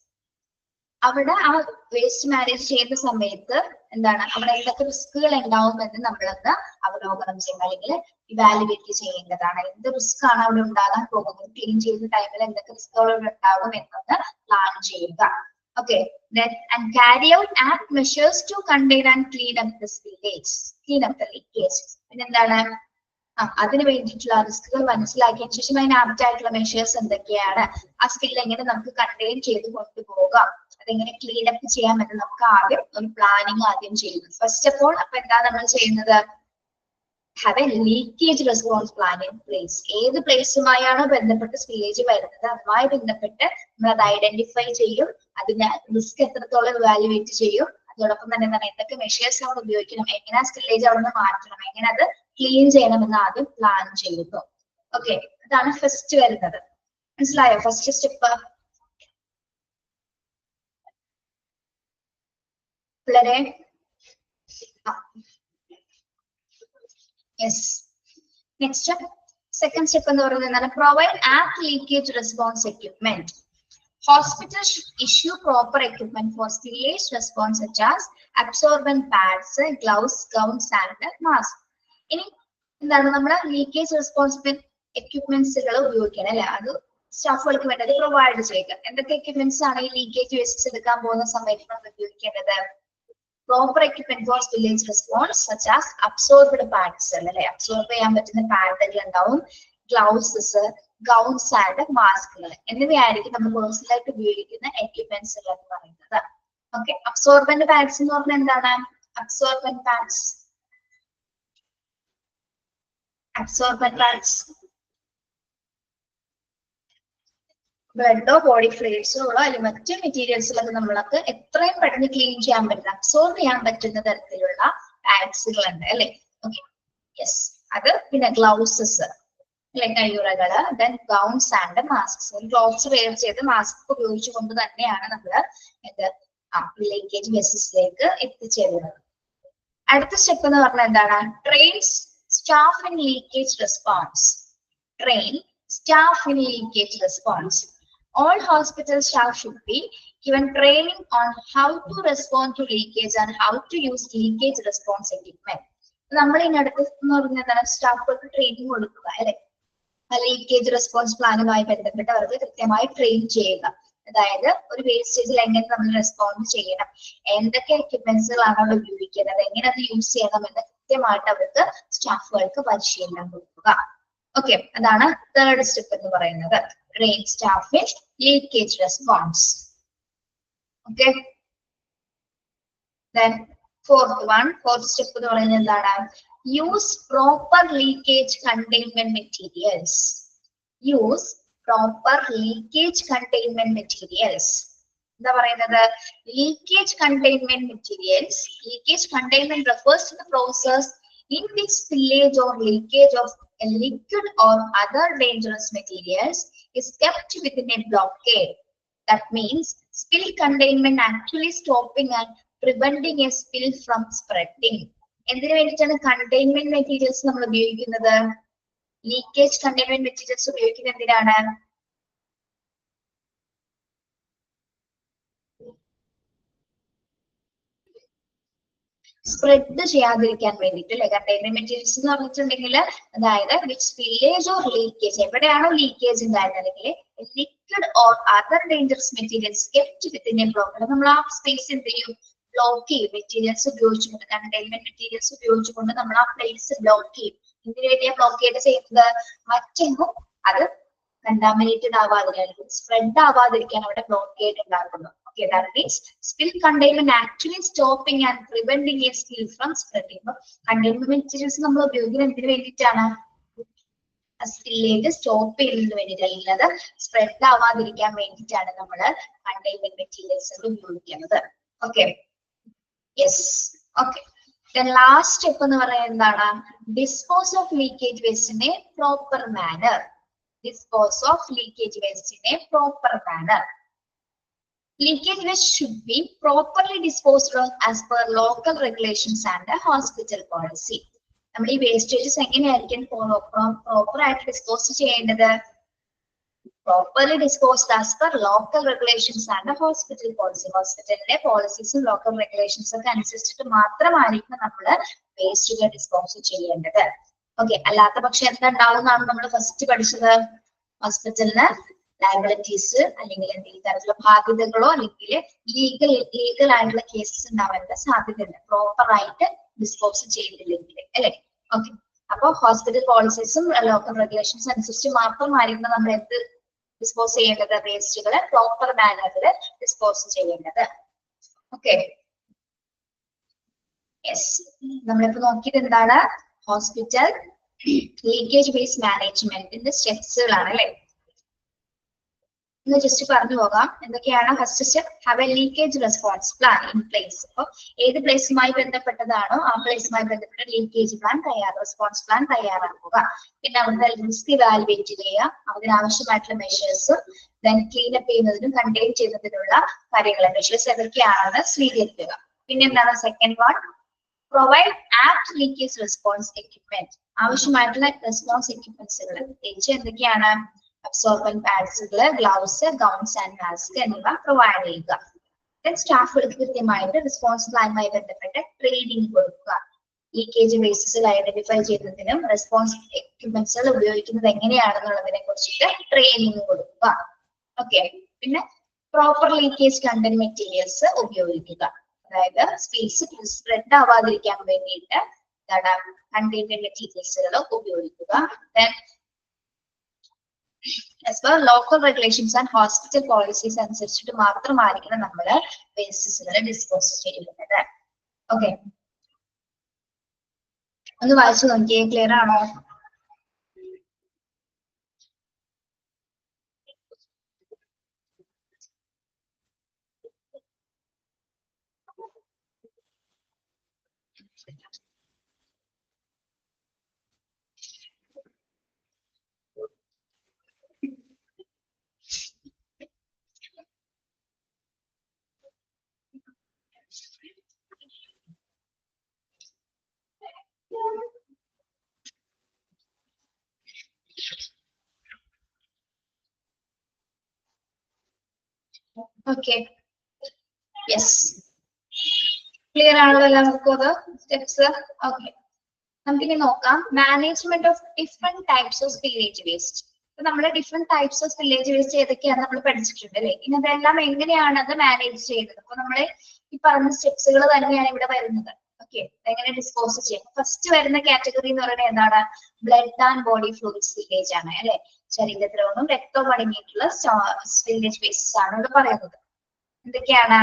അവിടെ ആ വേസ്റ്റ് മാനേജ് ചെയ്യുന്ന സമയത്ത് എന്താണ്, അവിടെ എന്തൊക്കെ റിസ്കുകൾ ഉണ്ടാവുമെന്ന് നമ്മളൊന്ന് അവലോകനം ചെയ്യുക, അല്ലെങ്കിൽ ഇവാലുവേറ്റ് ചെയ്യേണ്ടതാണ്. എന്ത് റിസ്ക് ആണ് അവിടെ ഉണ്ടാകാൻ പോകുന്നത്, ക്ലീൻ ചെയ്യുന്ന ടൈമിൽ എന്തൊക്കെ റിസ്കുകൾ ഉണ്ടാകും എന്നൊന്ന് പ്ലാൻ ചെയ്യുക. Okay, and carry out apt measures to contain and clean up the spillage, clean up the leakage. പിന്നെ എന്താണ്, അതിന് വേണ്ടിയിട്ടുള്ള റിസ്കുകൾ മനസ്സിലാക്കിയതിനു ശേഷം അതിന് ആപ്റ്റ് ആയിട്ടുള്ള മെഷേഴ്സ് എന്തൊക്കെയാണ്, ആ സ്കിൽ എങ്ങനെ നമുക്ക് കണ്ടെയ്ൻ ചെയ്ത് കൊണ്ടുപോകാം, അതെങ്ങനെ ക്ലീൻ അപ്പ് ചെയ്യാമെന്ന് നമുക്ക് ആദ്യം ഒരു പ്ലാനിങ് ആദ്യം ചെയ്യുന്നു. ഫസ്റ്റ് ഓഫ് ഓൾ അപ്പൊ എന്താ നമ്മൾ ചെയ്യുന്നത്? Have A leakage response plan in place. ഏത് പ്ലേസുമായാണോ ബന്ധപ്പെട്ട് സ്പില്ലേജ് വരുന്നത് അതുമായി ബന്ധപ്പെട്ട് നമ്മൾ അത് ഐഡന്റിഫൈ ചെയ്യും, അതിന് റിസ്ക് എത്രത്തോളം ഇവാലുവേറ്റ് ചെയ്യും, അതോടൊപ്പം തന്നെ എന്താണ് എന്തൊക്കെ മെഷേഴ്സ് നമ്മൾ ഉപയോഗിക്കണം, എങ്ങനെ സ്പില്ലേജ് അവിടെ നിന്ന് മാറ്റണം, എങ്ങനെ അത് ക്ലീൻ ചെയ്യണമെന്ന് ആദ്യം പ്ലാൻ ചെയ്യുന്നു. ഓക്കെ, അതാണ് ഫസ്റ്റ് വരുന്നത്. മനസ്സിലായോ ഫസ്റ്റ് സ്റ്റെപ്പ്? പിള്ളേരെ യെസ്. നെക്സ്റ്റ് സെക്കൻഡ് സ്റ്റെപ്പ് എന്ന് പറയുന്നത് എന്താണ്? Provide apt leakage response equipment. Hospitals should issue proper equipment for spillage response such as absorbent pads, gloves, gowns, and masks. ഇനി എന്താണ്, നമ്മുടെ ലീക്കേജ് റെസ്പോൺസ് എക്യുപ്മെന്റ്സുകൾ ഉപയോഗിക്കണം അല്ലെ, അത് സ്റ്റാഫുകൾക്ക് വേണ്ടത് പ്രൊവൈഡ് ചെയ്യുക. എന്തൊക്കെ എക്യുപ്മെന്റ്സ് ആണ് ഈ ലീക്കേജ് വേസ്റ്റ് എടുക്കാൻ പോകുന്ന സമയത്ത് നമ്മൾ ഉപയോഗിക്കേണ്ടത്? Proper equipment for spillage response such as absorbed pads അല്ലെ, അബ്സോർബ് ചെയ്യാൻ പറ്റുന്ന പാഡുകൾ ഉണ്ടാവും, ഗ്ലൗസസ്, ഗൗൺസ് ആൻഡ് മാസ്കുകൾ എന്നിവയായിരിക്കും നമ്മൾ പേഴ്സണലായിട്ട് ഉപയോഗിക്കുന്ന എക്യുപ്മെന്റ്സുകൾ എന്ന് പറയുന്നത്. ഓക്കെ, അബ്സോർബന്റ് പാഡ്സ് എന്ന് പറഞ്ഞാൽ എന്താണ്? അബ്സോർബന്റ് പാഡ്സ്, അബ്സോർബന്റ് പാഡ്സ് ബ്ലഡോ ബോഡി ഫ്ലൂയിഡ്സോ അല്ലെങ്കിൽ മറ്റു മെറ്റീരിയൽസിലൊക്കെ നമ്മൾക്ക് എത്രയും പെട്ടെന്ന് ക്ലീൻ ചെയ്യാൻ പറ്റുന്ന, അബ്സോർബ് ചെയ്യാൻ പറ്റുന്ന തരത്തിലുള്ള പാഡ്സുകൾ ഉണ്ട് അല്ലെ. Okay, yes. അത് പിന്നെ ഗ്ലൗസസ് കയ്യുറകള്, then gowns and mask. Gloves wear ചെയ്ത് മാസ്ക് ഉപയോഗിച്ചുകൊണ്ട് തന്നെയാണ് നമ്മൾ എന്ത് ലീക്കേജ് ബേസിസിലേക്ക് എത്തിച്ചേരുന്നത്. അടുത്ത സ്റ്റെപ്പ് എന്ന് പറഞ്ഞാൽ എന്താണ്? Train staff in leakage response. Train staff in leakage response. All hospital staff should be given training on how to respond to leakage and how to use leakage response equipment. നമ്മൾ ഇതിനടുത്ത് എന്ന് പറഞ്ഞാൽ സ്റ്റാഫുകൾക്ക് training കൊടുക്കുക അല്ലെ, leakage response പ്ലാനുമായി ബന്ധപ്പെട്ട് അവർക്ക് കൃത്യമായി train ചെയ്യുക. അതായത് ഒരു വേസ്റ്റേജിൽ എങ്ങനെ നമ്മൾ റെസ്പോണ്ട് ചെയ്യണം, എന്തൊക്കെ എക്യുപ്മെന്റ്സുകളാണ് അവിടെ ഉപയോഗിക്കുന്നത്, എങ്ങനെ അത് യൂസ് ചെയ്യണം എന്ന് കൃത്യമായിട്ട് അവർക്ക് സ്റ്റാഫുകൾക്ക് പരിശീലനം കൊടുക്കുക. ഓക്കെ, അതാണ് തേർഡ് സ്റ്റെപ്പ് എന്ന് പറയുന്നത്. Train staff in leakage response. Okay, then fourth step എന്ന് പറയുന്നത് എന്താണ്? Use proper leakage containment materials. Use proper leakage containment materials. എന്താ പറയുന്നത്? Leakage containment materials. Leakage containment refers to the process in which spillage or leakage of a liquid or other dangerous materials is kept within a blockade. That means spill containment actually stopping and preventing a spill from spreading. എന്തിനു വേണ്ടിയിട്ടാണ് containment materials നമ്മൾ ഉപയോഗിക്കുന്നത്? Leakage containment materials ഉപയോഗിക്കുന്നത് എന്തിനാണ്? Spread ചെയ്യാതിരിക്കാൻ വേണ്ടിയിട്ട് അല്ലെ. Containment materials എന്ന് പറഞ്ഞിട്ടുണ്ടെങ്കിൽ അതായത് വിച്ച് സ്പില്ലേജ് ഓർ ലീക്കേജ്, എവിടെയാണോ ലീക്കേജ് ഉണ്ടായിരുന്നത് അല്ലെങ്കിൽ liquid or other dangerous materials kept within A block, നമ്മൾ ആ സ്പേസ് എന്ത് ചെയ്യും? ബ്ലോക്ക് ചെയ്യും. മെറ്റീരിയൽസ് ഉപയോഗിച്ചുകൊണ്ട്, കണ്ടെയ്ൻമെന്റ് മെറ്റീരിയൽസ് ഉപയോഗിച്ചുകൊണ്ട് നമ്മൾ ആ പ്ലേസ് ബ്ലോക്ക് ചെയ്യും. എന്തിനു വേണ്ടിയാണ് ബ്ലോക്കേഡ് ചെയ്യുന്നത്? മറ്റെങ്ങും അത് കണ്ടാമിനേറ്റഡ് ആവാതിരിക്കാൻ, സ്പ്രെഡ് ആവാതിരിക്കാൻ അവിടെ ബ്ലോക്കേഡ് ഉണ്ടാക്കുന്നു. Okay, that means spill containment actually stopping and preventing a spill from spreading. Containment materials നമ്മൾ ഉപയോഗിക്കുന്നത് എന്തിനു വേണ്ടിയിട്ടാണ്? സ്പില്ലേജ് സ്റ്റോപ്പ് ചെയ്യുന്നതിന് വേണ്ടിയിട്ട്, അല്ലെങ്കിൽ അത് സ്പ്രെഡ് ആവാതിരിക്കാൻ വേണ്ടിയിട്ടാണ് നമ്മൾ കണ്ടെയ്ൻമെന്റ് മെറ്റീരിയൽസ് ഉപയോഗിക്കുന്നത്. Okay, yes. Okay, Then last step എന്ന് പറയുന്നത് എന്താണ്? Dispose of leakage waste in a proper manner. Dispose of leakage waste in a proper manner. Leakage waste should be properly disposed of as per local regulations and the hospital policy. നമ്മൾ ഈ wastages എങ്ങനെയായിരിക്കും proper ആയിട്ട് dispose ചെയ്യേണ്ടത്? Properly disposed as per local regulations and the hospital policy. ഹോസ്പിറ്റലിന്റെ പോളിസീസും local റെഗുലേഷൻസും ഒക്കെ അനുസരിച്ചിട്ട് മാത്രമായിരിക്കും നമ്മൾ വേസ്റ്റുകൾ ഡിസ്പോസ് ചെയ്യേണ്ടത്. ഓക്കെ, അല്ലാത്ത പക്ഷെ എന്തുണ്ടാവുന്നതാണ് നമ്മൾ ഫസ്റ്റ് പഠിച്ചത്? ഹോസ്പിറ്റലിന് ലയബിലിറ്റീസ് അല്ലെങ്കിൽ എന്തെങ്കിലും തരത്തിലുള്ള ബാധ്യതകളോ അല്ലെങ്കിൽ ലീഗൽ ആയിട്ടുള്ള കേസസ് ഉണ്ടാവാനുള്ള സാധ്യതയുണ്ട് പ്രോപ്പർ ആയിട്ട് ഡിസ്പോസ് ചെയ്തില്ലെങ്കിൽ, അല്ലെ? ഓക്കെ, അപ്പൊ ഹോസ്പിറ്റൽ പോളിസീസും ലോക്കൽ റെഗുലേഷൻസ് അനുസരിച്ച് മാത്രമായിരിക്കും നമ്മൾ എന്ത് ഡിസ്പോസ് ചെയ്യേണ്ടത്? വേസ്റ്റുകൾ പ്രോപ്പർ മാനറിൽ ഡിസ്പോസ് ചെയ്യേണ്ടത്. ഓക്കെ, യെസ്, നമ്മളിപ്പോ നോക്കിയത് എന്താണ്? ഹോസ്പിറ്റൽ ലീക്കേജ് വേസ്റ്റ് മാനേജ്മെന്റിന്റെ സ്റ്റെപ്സുകളാണ്, അല്ലെ? ഒന്ന് ജസ്റ്റ് പറഞ്ഞു പോകാം. എന്തൊക്കെയാണ്? First step, have A leakage response plan in place. അപ്പൊ ഏത് പ്ലേസുമായി ബന്ധപ്പെട്ടതാണോ ആ പ്ലേസുമായി ബന്ധപ്പെട്ട ലീക്കേജ് പ്ലാൻ റെസ്പോൺസ് പ്ലാൻ തയ്യാറാക്കുക. പിന്നെ അവിടെ റിസ്ക് ഇവാലുവേറ്റ് ചെയ്യുക, അതിനാവശ്യമായിട്ടുള്ള മെഷേഴ്സും ദെൻ ക്ലീൻ അപ്പ് ചെയ്യുന്നതിനും കണ്ടെയ്ൻ ചെയ്യുന്നതിനുള്ള കാര്യങ്ങൾ മെഷേഴ്സ് ഏതൊക്കെയാണെന്ന് സ്വീകരിക്കുക. പിന്നെ എന്താണ് second one? Provide apt leakage response equipment. ആവശ്യമായിട്ടുള്ള റെസ്പോൺസ് എക്യുപ്മെന്റ്സുകൾ പ്രത്യേകിച്ച് എന്തൊക്കെയാണ്? അബ്സോർബൻ പാഡ്സുകള്, ഗ്ലൗസ്, ഗൗൺസ് ആൻഡ് മാസ്ക് എന്നിവ പ്രൊവൈഡ് ചെയ്യുക. സ്റ്റാഫുകൾക്ക് കൃത്യമായിട്ട് റെസ്പോൺസ് പ്ലാനുമായി ബന്ധപ്പെട്ട ട്രെയിനിങ് കൊടുക്കുക. ലീക്കേജ് വേസ്റ്റസ് ഐഡന്റിഫൈ ചെയ്യുന്നതിനും റെസ്പോൺസ് എക്യുപ്മെന്റ്സുകൾ ഉപയോഗിക്കുന്നത് എങ്ങനെയാണെന്നുള്ളതിനെ കുറിച്ചിട്ട് ട്രെയിനിങ് കൊടുക്കുക. ഓക്കെ, പിന്നെ പ്രോപ്പർ ലീക്കേജ് കണ്ടന്റ് മെറ്റീരിയൽസ് ഉപയോഗിക്കുക. അതായത് സ്പേസ് സ്പ്രെഡ് ആവാതിരിക്കാൻ വേണ്ടിയിട്ട് കണ്ടെയ്ൻമെന്റ് മെറ്റീരിയൽസുകൾ ഉപയോഗിക്കുക. As per local regulations and hospital policies അനുസരിച്ചിട്ട് മാത്രമായിരിക്കണം നമ്മൾ വേസ്റ്റസുകൾ ഡിസ്പോസ് ചെയ്യുന്നത്. ഓക്കെ, ഒന്ന് വായിച്ചു നോക്കിയേ, ക്ലിയർ ആണോ? ഓക്കെ, യെസ്, ക്ലിയർ ആണല്ലോ എല്ലാവർക്കും അത് സ്റ്റെപ്സ്? ഓക്കെ, നമുക്കിനി നോക്കാം management of different types of village waste. അപ്പൊ നമ്മള് different types of village waste ഏതൊക്കെയാണ് നമ്മൾ പഠിച്ചിട്ടുണ്ട്, അല്ലെ? ഇനി അതെല്ലാം എങ്ങനെയാണ് അത് മാനേജ് ചെയ്യുന്നത്? അപ്പൊ നമ്മള് ഈ പറഞ്ഞ സ്റ്റെപ്സുകൾ തന്നെയാണ് ഇവിടെ വരുന്നത്. ഓക്കെ, എങ്ങനെ ഡിസ്പോസ് ചെയ്യാം? ഫസ്റ്റ് വരുന്ന കാറ്റഗറി എന്ന് പറയുന്നത് എന്താണ്? Blood and body fluids village ആണ്, അല്ലെ? ശരീരദ്രവവും രക്തവും അടങ്ങിയിട്ടുള്ള വില്ലേജ് വേസ്റ്റസ് ആണ് ഇവിടെ പറയുന്നത്. എന്തൊക്കെയാണ്?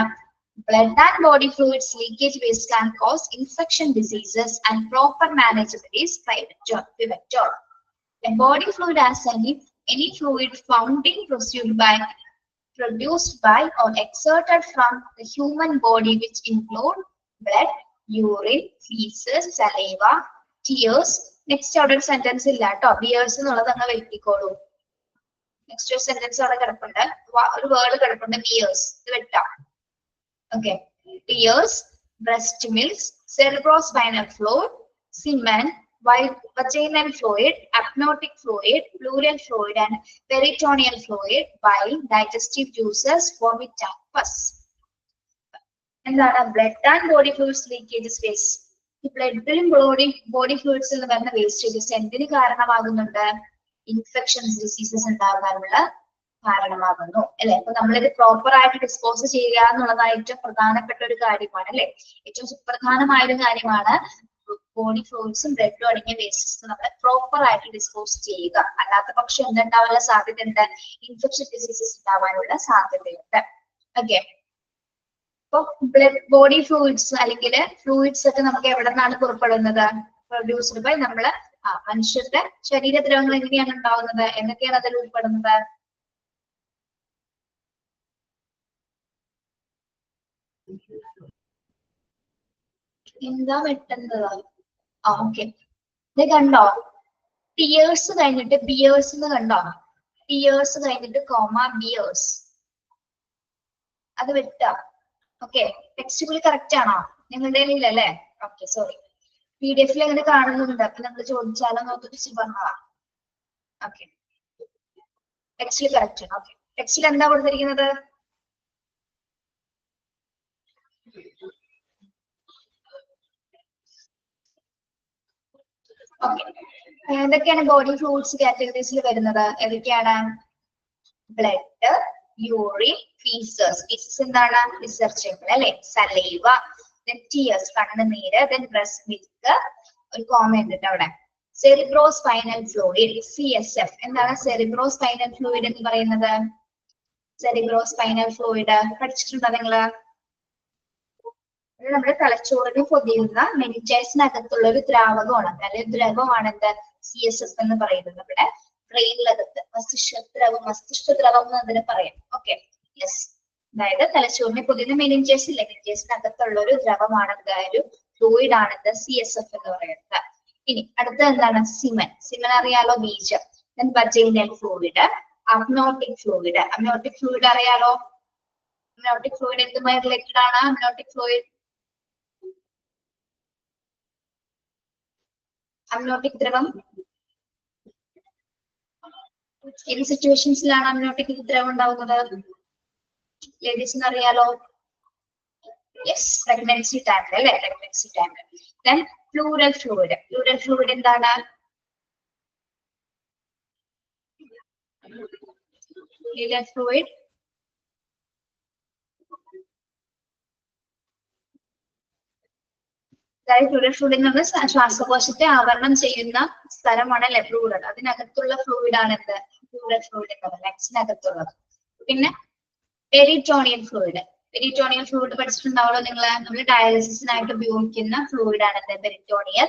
Blood and body fluids leakage waste can cause infection diseases and proper management is pivotal. A body fluid as any fluid found being produced by or exerted from the human body which include blood, urine, feces, saliva, tears. Next order sentence illa ട്ടോ, tears എന്നുള്ളത് അങ്ങ് വെട്ടിക്കോളൂ. Next sentence അവിടെ കിടപ്പുണ്ട്, ഒരു word കിടപ്പുണ്ട്, tears, ഇത് വെട്ടാം. Okay, tears, breast milk, cerebrospinal fluid, semen, vaginal fluid, amniotic fluid, pleural fluid, and peritoneal fluid, bile, digestive juices, vomit, and pus. എന്താണ് blood and body fluids leakages waste? ഈ ബ്ലഡിലും body fluids എന്ന് പറഞ്ഞ wastages എന്തിന് കാരണമാകുന്നുണ്ട്? Infections, diseases ഉണ്ടാകാനുള്ള കാരണമാകുന്നു, അല്ലെ? അപ്പൊ നമ്മളിത് പ്രോപ്പർ ആയിട്ട് ഡിസ്പോസ് ചെയ്യുക എന്നുള്ളതായിട്ട് പ്രധാനപ്പെട്ട ഒരു കാര്യമാണ്, അല്ലെ? ഏറ്റവും സുപ്രധാനമായ ഒരു കാര്യമാണ് ബോഡി ഫ്ലൂയിഡ്സും ബ്ലഡും അടങ്ങിയ വേസ്റ്റസ് നമ്മൾ പ്രോപ്പർ ആയിട്ട് ഡിസ്പോസ് ചെയ്യുക. അല്ലാത്ത പക്ഷം എന്തുണ്ടാവാനുള്ള സാധ്യതയുണ്ട്? ഇൻഫെക്ഷൻ ഡിസീസസ് ഉണ്ടാവാനുള്ള സാധ്യതയുണ്ട്. ഓക്കെ, അപ്പൊ ബോഡി ഫ്ലൂയിഡ്സ് അല്ലെങ്കിൽ ഫ്ലൂയിഡ്സ് ഒക്കെ നമുക്ക് എവിടെ നിന്നാണ് പുറപ്പെടുന്നത്? പ്രൊഡ്യൂസ്ഡ് ബൈ നമ്മള് മനുഷ്യരുടെ ശരീരദ്രവങ്ങൾ എങ്ങനെയാണ് ഉണ്ടാവുന്നത്? എന്തൊക്കെയാണ് അതിൽ ഉൾപ്പെടുന്നത്? എന്താ വെട്ടുന്നത്? ഓക്കെ, ഇത് കണ്ടോ? ടിയേഴ്സ് കഴിഞ്ഞിട്ട് ബിയേഴ്സ് എന്ന് കണ്ടോ? ടിയേഴ്സ് കഴിഞ്ഞിട്ട് കോമ ബിയേഴ്സ്, അത് വെട്ടാ. ഓക്കെ, ടെക്സ്റ്റ് ബുക്കിൽ കറക്റ്റ് ആണോ? നിങ്ങളുടെ ഇല്ലല്ലേ? Okay, sorry. PDF അങ്ങനെ കാണുന്നുണ്ട്, അപ്പൊ നമ്മൾ ചോദിച്ചാലോ നോക്കിട്ട് പറഞ്ഞതാ. ഓക്കെ, ടെക്സ്റ്റിൽ കറക്റ്റ് ആണ്. ഓക്കെ, ടെക്സ്റ്റിൽ എന്താ കൊടുത്തിരിക്കുന്നത്? ഓക്കെ, ഏതൊക്കെയാണ് ബോഡി ഫ്ലൂയിഡ്സ് കാറ്റഗറീസിൽ വരുന്നത്? ഏതൊക്കെയാണ്? Blood, urine, ഫീസസ്. ഫീസസ് എന്താണ്? വിസർജ്യങ്ങൾ അല്ലെ? സലൈവ, ടിയേഴ്സ് കണ്ണുനീര്, ബ്രസ്റ്റ് മിൽക്ക്, ഒരു കോമ ഉണ്ട് അവിടെ. Cerebrospinal fluid, CSF. എന്താണ് സെറിബ്രോസ്പൈനൽ ഫ്ലൂയിഡ് എന്ന് പറയുന്നത്? സെറിബ്രോസ്പൈനൽ ഫ്ലൂയിഡ് പഠിച്ചിട്ടുണ്ടോ നിങ്ങള്? നമ്മുടെ തലച്ചോറിന് പൊതിയുന്ന മെനിഞ്ചൈസിനകത്തുള്ള ഒരു ദ്രാവകമാണ്, അല്ലെങ്കിൽ ദ്രവമാണ് എന്ത്? CSF എന്ന് പറയുന്നത്. നമ്മുടെ ബ്രെയിനിനകത്ത് മസ്തിഷ്ക ദ്രവം എന്ന് അതിനെ പറയാം. Okay, yes. അതായത് തലച്ചോറിനെ പൊതിയുന്ന മെനിഞ്ചൈസ് ഇല്ലേ, മെനിഞ്ചൈസിനകത്തുള്ള ഒരു ദ്രവമാണ്, ഒരു ഫ്ലൂയിഡ് ആണ് CSF എന്ന് പറയുന്നത്. ഇനി അടുത്ത എന്താണ്? സിമൻ. സിമൻ അറിയാലോ, ബീജം. Vaginal fluid, amniotic fluid. Amniotic fluid അറിയാലോ? അമ്നോട്ടിക് ഫ്ലൂയിഡ് എന്തുമായി റിലേറ്റഡ് ആണ്? അമ്നോട്ടിക് ഫ്ലൂയിഡ്, അമ്നോട്ടിക് ദ്രവം ഏത് സിറ്റുവേഷൻസിലാണ് അമ്നോട്ടിക് ദ്രവം ഉണ്ടാവുന്നത്? ലേഡീസിന് അറിയാലോ? യെസ്, പ്രഗ്നൻസി ടൈമിൽ അല്ലെ? പ്രഗ്നൻസി ടൈമിൽ. Then plural fluid. Pleural fluid എന്താണ്? പ്ലൂറൽ ഫ്ലൂയിഡ് പ്ലൂറൽ ഫ്ലൂയിഡ് എന്നത് ശ്വാസകോശത്തെ ആവരണം ചെയ്യുന്ന സ്ഥലമാണ് അല്ലെ പ്ലൂറൽ. അതിനകത്തുള്ള ഫ്ലൂയിഡ് ആണ് എന്ത്? പ്ലൂറൽ ഫ്ലൂയിഡ് എന്നത്, ലങ്സിനകത്തുള്ളത്. പിന്നെ പെരിറ്റോണിയൽ ഫ്ലൂയിഡ്. പെരിറ്റോണിയൽ ഫ്ലൂയിഡ് പഠിച്ചിട്ടുണ്ടാവുമല്ലോ നിങ്ങള്? നമ്മൾ ഡയാലിസിസിനായിട്ട് ഉപയോഗിക്കുന്ന ഫ്ലൂയിഡ് ആണ് എന്ത്? പെരിറ്റോണിയൽ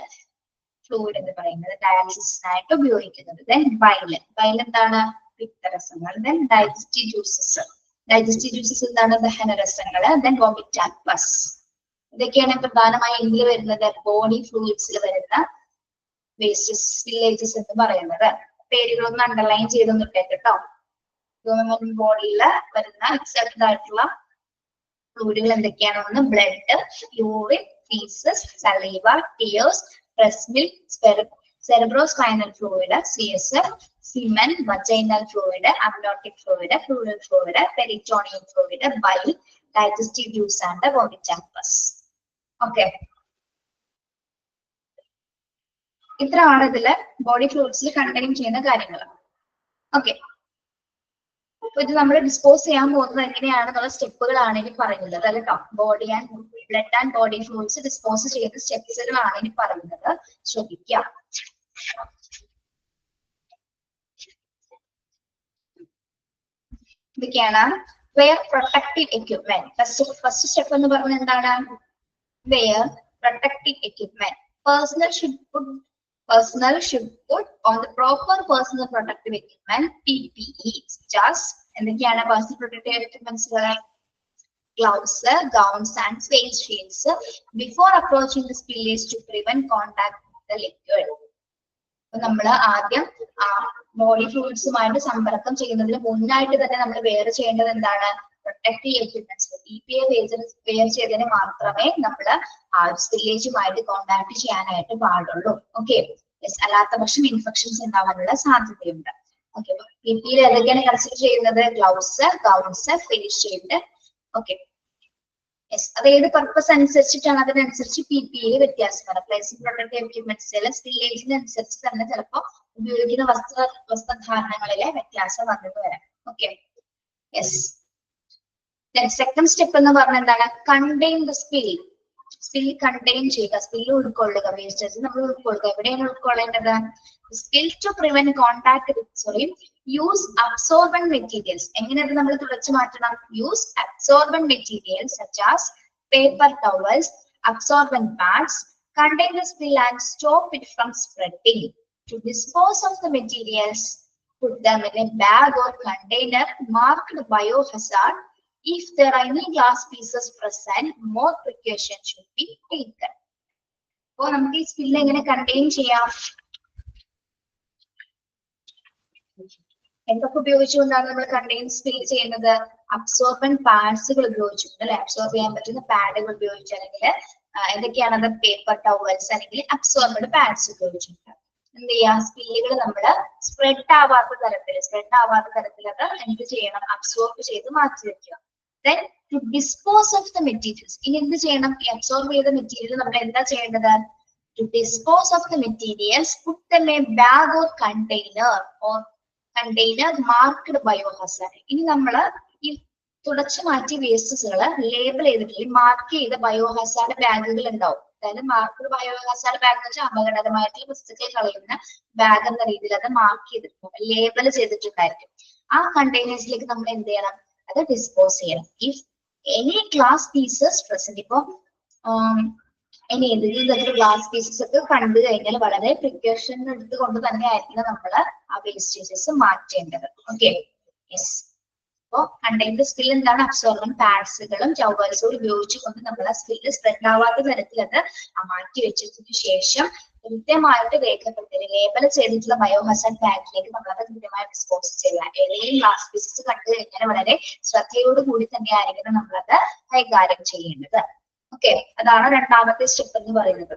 ഫ്ലൂയിഡ് എന്ന് പറയുന്നത്, ഡയാലിസിസിനായിട്ട് ഉപയോഗിക്കുന്നത്. Then bile. ബൈൽ എന്താണ്? പിത്തരസങ്ങൾ. Then digestive juices. Digestive juices എന്താണ്? ദഹനരസങ്ങൾ. Then vomit pus. ഇതൊക്കെയാണ് പ്രധാനമായി ഇതിൽ വരുന്നത്, ബോഡി ഫ്ലൂയിഡ്സിൽ വരുന്ന വേസ്റ്റസ്, വില്ലേജസ് എന്ന് പറയുന്നത്. പേരുകളൊന്നും അണ്ടർലൈൻ ചെയ്തൊന്നിട്ടേ കേട്ടോ. ഹ്യൂമൻ ബോഡിയിൽ വരുന്ന എക്സെപ്റ്റ് ആയിട്ടുള്ള ഫ്ലൂയിഡുകൾ എന്തൊക്കെയാണെന്ന്? Blood, urine, faeces, saliva, tears, breast milk, cerebrospinal fluid, CSF, semen, vaginal fluid, amniotic fluid, pleural fluid, peritoneal fluid, bile, digestive juice and vomit pus. Okay, ഇത്രയാണ് ഇതില് ബോഡി ഫ്ലൂയിഡ്സിൽ കണ്ടെയ്ൻ ചെയ്യുന്ന കാര്യങ്ങൾ. ഓക്കെ, ഇത് നമ്മൾ ഡിസ്പോസ് ചെയ്യാൻ പോകുന്നത് എങ്ങനെയാണെന്നുള്ള സ്റ്റെപ്പുകളാണ് ഇനി പറയുന്നത് കേട്ടോ. Body and blood and body fluids dispose ചെയ്യുന്ന സ്റ്റെപ്സുകളാണ് ഇനി പറയുന്നത്, ശ്രദ്ധിക്കാം. ഇതൊക്കെയാണ് wear protective equipment. First step എന്ന് പറഞ്ഞാൽ എന്താണ്? Wear protective equipment. Personnel should put on the proper personal protective equipment, PPE, such as എന്തൊക്കെയാണ് personal protective equipments? Gloves, gowns and face shields before approaching the spillage to prevent contact with the liquid. നമ്മൾ ആദ്യം body ഫ്ലൂയിഡ്സുമായിട്ട് സമ്പർക്കം ചെയ്യുന്നതിന് മുന്നായിട്ട് തന്നെ നമ്മൾ wear ചെയ്യേണ്ടത് എന്താണ്? Protective equipments. PPE വെയർ ചെയ്തതിന് മാത്രമേ നമ്മൾ സ്പില്ലേജുമായിട്ട് കോണ്ടാക്ട് ചെയ്യാനായിട്ട് പാടുള്ളൂ. ഓക്കെ, അല്ലാത്ത പക്ഷം ഇൻഫെക്ഷൻസ് ഉണ്ടാവാനുള്ള സാധ്യതയുണ്ട്. ഓക്കെ, PPE ഏതൊക്കെയാണ് കൺസിഡർ ചെയ്യുന്നത്? Gloves, gowns, face shield. Okay, yes, അത് ഏത് പർപ്പസ് അനുസരിച്ചിട്ടാണ് അതിനനുസരിച്ച് PPE വ്യത്യാസം വരാം. പ്ലേസിംഗ് പ്രൊട്ടക്റ്റീവ് എക്യുപ്മെന്റ്സിൽ സ്പില്ലേജിനനുസരിച്ച് തന്നെ ചിലപ്പോൾ ഉപയോഗിക്കുന്ന വസ്ത്രധാരണങ്ങളിലെ വ്യത്യാസം വന്നത് വരാം. Okay, yes. സെക്കൻഡ് സ്റ്റെപ്പ് എന്ന് പറഞ്ഞാൽ എന്താണ്? Contain the spill. Spill contain ചെയ്യുക, സ്പിൽ ഉൾക്കൊള്ളുക, വേസ്റ്റേജ് നമ്മൾ ഉൾക്കൊള്ളുക. എവിടെയാണ് ഉൾക്കൊള്ളേണ്ടത്? Spill to prevent contact with use absorbent materials. എങ്ങനെയാണ് നമ്മൾ തുടച്ചു മാറ്റണം? Use absorbent materials such as paper towels, absorbent pads, contain the spill and stop it from spreading. To dispose of the materials, put them in a bag or container marked biohazard. If there are any glass pieces present, more precautions should be taken. അപ്പൊ നമുക്ക് ഈ spill എങ്ങനെ contain ചെയ്യാം? എന്തൊക്കെ ഉപയോഗിച്ചുകൊണ്ടാണ് നമ്മൾ contain spill ചെയ്യുന്നത്? Absorbent പാഡ്സുകൾ ഉപയോഗിച്ചിട്ടുണ്ട് അല്ലെ? അബ്സോർബ് ചെയ്യാൻ പറ്റുന്ന പാഡുകൾ ഉപയോഗിച്ച്, അല്ലെങ്കിൽ എന്തൊക്കെയാണത്? പേപ്പർ ടവൽസ് അല്ലെങ്കിൽ അബ്സോർബഡ് പാഡ്സ് ഉപയോഗിച്ചിട്ടുണ്ട്. എന്ത് ചെയ്യാം? സ്പില്ലുകൾ നമ്മൾ സ്പ്രെഡ് ആവാത്ത തരത്തിൽ അത് എന്ത് ചെയ്യണം? അബ്സോർബ് ചെയ്ത് മാറ്റി വെക്കുക. Then to dispose of the materials, ഇനി എന്ത് ചെയ്യണം? ഈ അബ്സോർബ് ചെയ്ത മെറ്റീരിയൽ നമ്മൾ എന്താ ചെയ്യേണ്ടത്? To dispose of the materials, put them in a bag or container marked biohazard. ഇനി നമ്മൾ ഈ തുടച്ചു മാറ്റിയ വേസ്റ്റസുകള് ലേബൽ ചെയ്തിട്ടില്ല, മാർക്ക് ചെയ്ത ബയോഹസാർഡ് ബാഗുകൾ ഉണ്ടാവും. അതായത് മാർക്ക്ഡ് ബയോഹസാർഡ് ബാഗ് എന്ന് വെച്ചാൽ അപകടകരമായിട്ടുള്ള വസ്തുക്കൾ കളയുന്ന ബാഗ് എന്ന രീതിയിൽ അത് മാർക്ക് ചെയ്തിട്ടുണ്ട്, ലേബൽ ചെയ്തിട്ടുണ്ടായിരിക്കും. ആ കണ്ടെയ്നേഴ്സിലേക്ക് നമ്മൾ എന്ത് ചെയ്യണം? അത് ഡിസ്പോസ് ചെയ്യണം. If any glass pieces present, ഇപ്പൊ ഇനി ഏതെങ്കിലും ഗ്ലാസ് പീസസ് ഒക്കെ കണ്ടു കഴിഞ്ഞാൽ വളരെ പ്രിക്കോഷൻ എടുത്തുകൊണ്ട് തന്നെ ആയിരിക്കണം നമ്മൾ ആ വേസ്റ്റേജസ് മാറ്റേണ്ടത്. Okay, yes. അപ്പോ കണ്ടെയ്നർ സ്കിൽ എന്താണ്? അബ്സോർബന്റ് പാഡ്സുകളും ചൗബേഴ്സുകളും ഉപയോഗിച്ചുകൊണ്ട് നമ്മൾ ആ സ്കില്ല് സ്പ്രെഡ് ആവാത്ത തരത്തിൽ അത് മാറ്റി വെച്ചതിന് ശേഷം കൃത്യമായിട്ട് രേഖപ്പെടുത്തി ലേബൽ ചെയ്തിട്ടുള്ള ബയോഹസാർഡ് ബാഗിലേക്ക് നമ്മളത് കൃത്യമായി ഡിസ്പോസ് ചെയ്യുക. ഏതെങ്കിലും ഗ്ലാസ് പീസസ് കണ്ടു കഴിഞ്ഞാൽ വളരെ ശ്രദ്ധയോട് കൂടി തന്നെ ആയിരിക്കണം നമ്മളത് കൈകാര്യം ചെയ്യേണ്ടത്. ഓക്കെ, അതാണ് രണ്ടാമത്തെ സ്റ്റെപ്പ് എന്ന് പറയുന്നത്.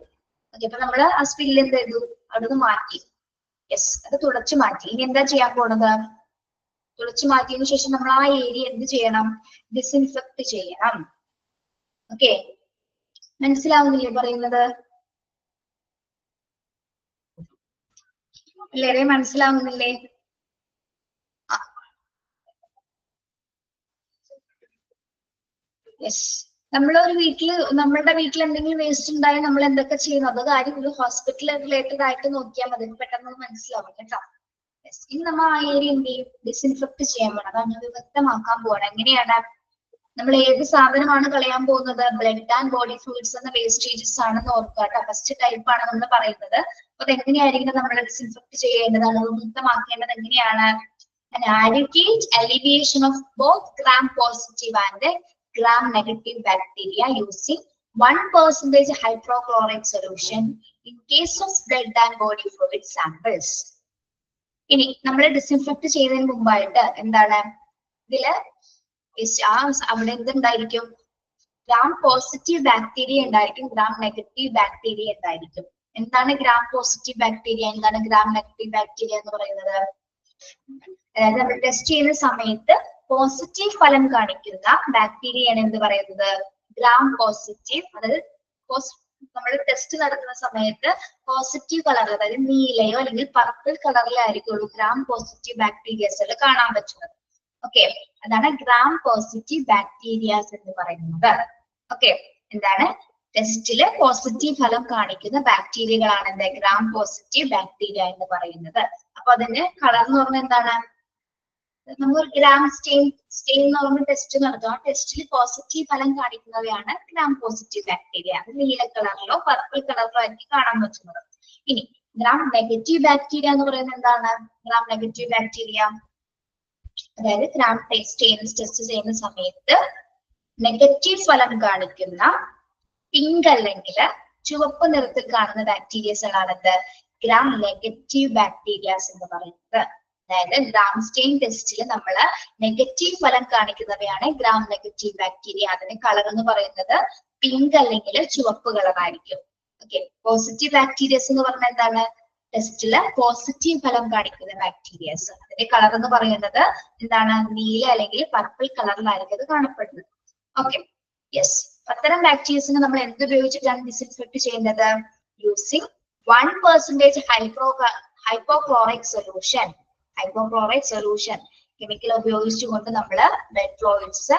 ഓക്കെ, അപ്പൊ നമ്മള് ആ സ്പില്ല് എന്ത് ചെയ്തു? അവിടുന്ന് മാറ്റി. യെസ്, അത് തുടച്ചു മാറ്റി. ഇനി എന്താ ചെയ്യാൻ പോണത്? തുടച്ചു മാറ്റിയതിനു ശേഷം നമ്മൾ ആ ഏരിയ എന്ത് ചെയ്യണം? ഡിസിൻഫെക്ട് ചെയ്യണം. ഓക്കെ, മനസ്സിലാവുന്നില്ലേ പറയുന്നത്? എല്ലാവരെയും മനസ്സിലാവുന്നില്ലേ? യെസ്, നമ്മളൊരു നമ്മളുടെ വീട്ടിൽ എന്തെങ്കിലും വേസ്റ്റ് ഉണ്ടായാൽ നമ്മൾ എന്തൊക്കെ ചെയ്യുന്നു? അത് കാര്യം ഒരു ഹോസ്പിറ്റൽ റിലേറ്റഡ് ആയിട്ട് നോക്കിയാൽ മതി, പെട്ടെന്ന് മനസ്സിലാവും കേട്ടോ. ഇനി നമ്മൾ ആ ഏരിയ എന്ത് ചെയ്യും? ഡിസിൻഫെക്ട് ചെയ്യാൻ വേണം, അത് വ്യക്തമാക്കാൻ പോകണം. എങ്ങനെയാണ്? നമ്മൾ ഏത് സാധനമാണ് കളയാൻ പോകുന്നത്? ബ്ലഡ് ആൻഡ് ബോഡി ഫ്ലൂയിഡ്സ് എന്ന വേസ്റ്റേജസ് ആണെന്ന് ഓർക്കുക കേട്ടോ. ഫസ്റ്റ് ടൈപ്പ് ആണ് നമ്മൾ പറയുന്നത്. അപ്പൊ അതെങ്ങനെയായിരിക്കും നമ്മൾ ഡിസിൻഫെക്ട് ചെയ്യേണ്ടതാണ്? വ്യക്തമാക്കേണ്ടത് എങ്ങനെയാണ്? An adequate alleviation of both gram-positive and gram-negative bacteria using 1% hydrochloride solution in case of blood and body fluid samples. ഇനി നമ്മൾ ഡിസിൻഫെക്ട് ചെയ്യുന്നതിന് മുമ്പായിട്ട് എന്താണ് ഇതില് അവിടെ എന്തുണ്ടായിരിക്കും? ഗ്രാം പോസിറ്റീവ് ബാക്ടീരിയ ഉണ്ടായിരിക്കും, ഗ്രാം നെഗറ്റീവ് ബാക്ടീരിയ ഉണ്ടായിരിക്കും. എന്താണ് ഗ്രാം പോസിറ്റീവ് ബാക്ടീരിയ, എന്താണ് ഗ്രാം നെഗറ്റീവ് ബാക്ടീരിയ എന്ന് പറയുന്നത്? അതായത് നമ്മൾ ടെസ്റ്റ് ചെയ്യുന്ന സമയത്ത് പോസിറ്റീവ് ഫലം കാണിക്കുന്ന ബാക്ടീരിയയാണ് എന്ത് പറയുന്നത്? Gram positive. അതായത് നമ്മൾ ടെസ്റ്റ് നടത്തുന്ന സമയത്ത് പോസിറ്റീവ് കളർ, അതായത് നീലയോ അല്ലെങ്കിൽ പർപ്പിൾ കളറിലായിരിക്കുള്ളൂ ഗ്രാം പോസിറ്റീവ് ബാക്ടീരിയസ് കാണാൻ പറ്റുന്നത്. ഓക്കെ, അതാണ് ഗ്രാം പോസിറ്റീവ് ബാക്ടീരിയാസ് എന്ന് പറയുന്നത്. ഓക്കെ, എന്താണ്? ടെസ്റ്റില് പോസിറ്റീവ് ഫലം കാണിക്കുന്ന ബാക്ടീരിയകളാണ് എന്ത്? ഗ്രാം പോസിറ്റീവ് ബാക്ടീരിയ എന്ന് പറയുന്നത്. അപ്പൊ അതിന് കളർ എന്ന് പറഞ്ഞാൽ എന്താണ്? നമ്മൾ ഗ്രാം സ്റ്റെയിൻ എന്ന് പറഞ്ഞ ടെസ്റ്റ് നടത്തും. ആ ടെസ്റ്റിൽ പോസിറ്റീവ് ഫലം കാണിക്കുന്നവയാണ് ഗ്രാം പോസിറ്റീവ് ബാക്ടീരിയ. അത് നീല കളറിലോ പർപ്പിൾ കളറിലോ ആയിരിക്കും കാണാൻ പറ്റുന്നത്. ഇനി ഗ്രാം നെഗറ്റീവ് ബാക്ടീരിയ എന്ന് പറയുന്നത് എന്താണ്? ഗ്രാം നെഗറ്റീവ് ബാക്ടീരിയ അതായത് ഗ്രാം സ്റ്റെയിൻസ് ടെസ്റ്റ് ചെയ്യുന്ന സമയത്ത് നെഗറ്റീവ് ഫലം കാണിക്കുന്ന പിങ്ക് അല്ലെങ്കിൽ ചുവപ്പ് നിറത്തിൽ കാണുന്ന ബാക്ടീരിയസുകളാണത് ഗ്രാം നെഗറ്റീവ് ബാക്ടീരിയാസ് എന്ന് പറയുന്നത്. അതായത് ഗ്രാം സ്റ്റെയിൻ ടെസ്റ്റിൽ നമ്മൾ നെഗറ്റീവ് ഫലം കാണിക്കുന്നവയാണ് ഗ്രാം നെഗറ്റീവ് ബാക്ടീരിയ. അതിന് കളർ എന്ന് പറയുന്നത് പിങ്ക് അല്ലെങ്കിൽ ചുവപ്പ് കളറായിരിക്കും. ഓക്കെ, പോസിറ്റീവ് ബാക്ടീരിയസ് എന്ന് പറഞ്ഞാൽ എന്താണ്? ടെസ്റ്റില് പോസിറ്റീവ് ഫലം കാണിക്കുന്ന ബാക്ടീരിയസ്. അതിന്റെ കളർ എന്ന് പറയുന്നത് എന്താണ്? നീല അല്ലെങ്കിൽ പർപ്പിൾ കളറിലായിരിക്കും അത് കാണപ്പെടുന്നത്. Okay, yes. അത്തരം ബാക്ടീരിയസിനെ നമ്മൾ എന്ത് ഉപയോഗിച്ചിട്ടാണ് ഡിസിൻഫെക്ട് ചെയ്യുന്നത്? Using 1% hypochloride solution. Hypochloride solution chemical ഉപയോഗിച്ചുകൊണ്ട് നമ്മൾ ബ്ലഡ് ഫ്ലൂയിഡ്സ്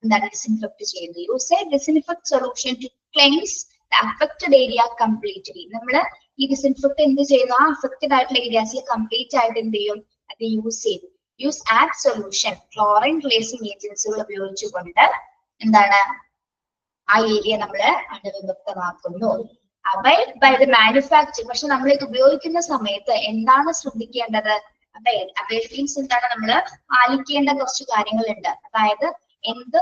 എന്താണ് ഡിസിൻഫെക്ട് ചെയ്യുന്നത്? Use a disinfect solution to cleanse the affected area completely. നമ്മൾ ഈ ഡിസിൻഫെക്ട് എന്ത് ചെയ്യുന്നു? ആ അഫക്റ്റഡ് ആയിട്ടുള്ള ഏരിയാസിൽ കംപ്ലീറ്റ് ആയിട്ട് എന്ത് ചെയ്യും? അത് യൂസ് ചെയ്യും. Use add solution, chlorine releasing ഏജൻസികൾ ഉപയോഗിച്ചുകൊണ്ട് എന്താണ് ആ ഏരിയ നമ്മൾ അണുവിമുക്തമാക്കുന്നു. Availed by the manufacture. പക്ഷെ നമ്മൾ ഇത് ഉപയോഗിക്കുന്ന സമയത്ത് എന്താണ് ശ്രദ്ധിക്കേണ്ടത്? അവൈൽഡ് മീൻസ് എന്താണ്? നമ്മൾ പാലിക്കേണ്ട കുറച്ച് കാര്യങ്ങളുണ്ട്. അതായത് എന്ത്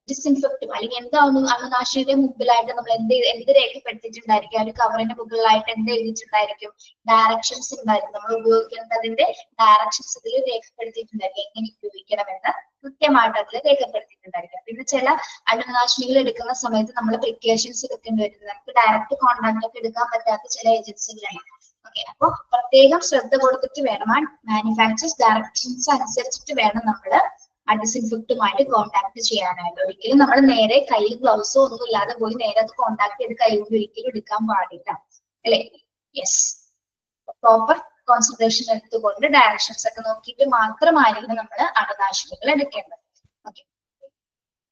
ഡിസിൻഫെക്റ്റും അല്ലെങ്കിൽ എന്താവുന്നു അണുനാശിനിയുടെ മുമ്പിലായിട്ട് നമ്മൾ എന്ത് രേഖപ്പെടുത്തിയിട്ടുണ്ടായിരിക്കും, ആ ഒരു കവറിന്റെ മുകളിലായിട്ട് എന്ത് എഴുതിയിട്ടുണ്ടായിരിക്കും, ഡയറക്ഷൻസ് ഉണ്ടായിരിക്കും. നമ്മൾ ഉപയോഗിക്കേണ്ടതിന്റെ ഡയറക്ഷൻസ് ഇതിൽ രേഖപ്പെടുത്തിയിട്ടുണ്ടായിരിക്കും, എങ്ങനെ ഉപയോഗിക്കണമെന്ന് കൃത്യമായിട്ട് അതിൽ രേഖപ്പെടുത്തിയിട്ടുണ്ടായിരിക്കും. പിന്നെ ചില അണുനാശിനികൾ എടുക്കുന്ന സമയത്ത് നമ്മൾ പ്രിക്കോഷൻസ് എടുക്കേണ്ടി വരുന്നത്, നമുക്ക് ഡയറക്റ്റ് കോൺടാക്ട് ഒക്കെ എടുക്കാൻ പറ്റാത്ത ചില ഏജൻസികളാണ്. ഓക്കെ, അപ്പൊ പ്രത്യേകം ശ്രദ്ധ കൊടുത്തിട്ട് വേണം ആ മാനുഫാക്ചേഴ്സ് ഡയറക്ഷൻസ് അനുസരിച്ചിട്ട് വേണം നമ്മൾ ആ ഡിസിൻഫെക്റ്റുമായിട്ട് കോൺടാക്ട് ചെയ്യാനായിട്ട്. ഒരിക്കലും നമ്മൾ നേരെ കയ്യിൽ ഗ്ലൗസോ ഒന്നും ഇല്ലാതെ പോയി നേരെ അത് കോൺടാക്ട് ചെയ്ത് കൈ കൊണ്ട് ഒരിക്കലും എടുക്കാൻ പാടില്ല, അല്ലെ? യെസ്, പ്രോപ്പർ കോൺസെൻട്രേഷൻ എടുത്തുകൊണ്ട് ഡയറക്ഷൻസ് ഒക്കെ നോക്കിയിട്ട് മാത്രമായിരിക്കും നമ്മൾ അണുനാശിനികൾ എടുക്കേണ്ടത്. Okay,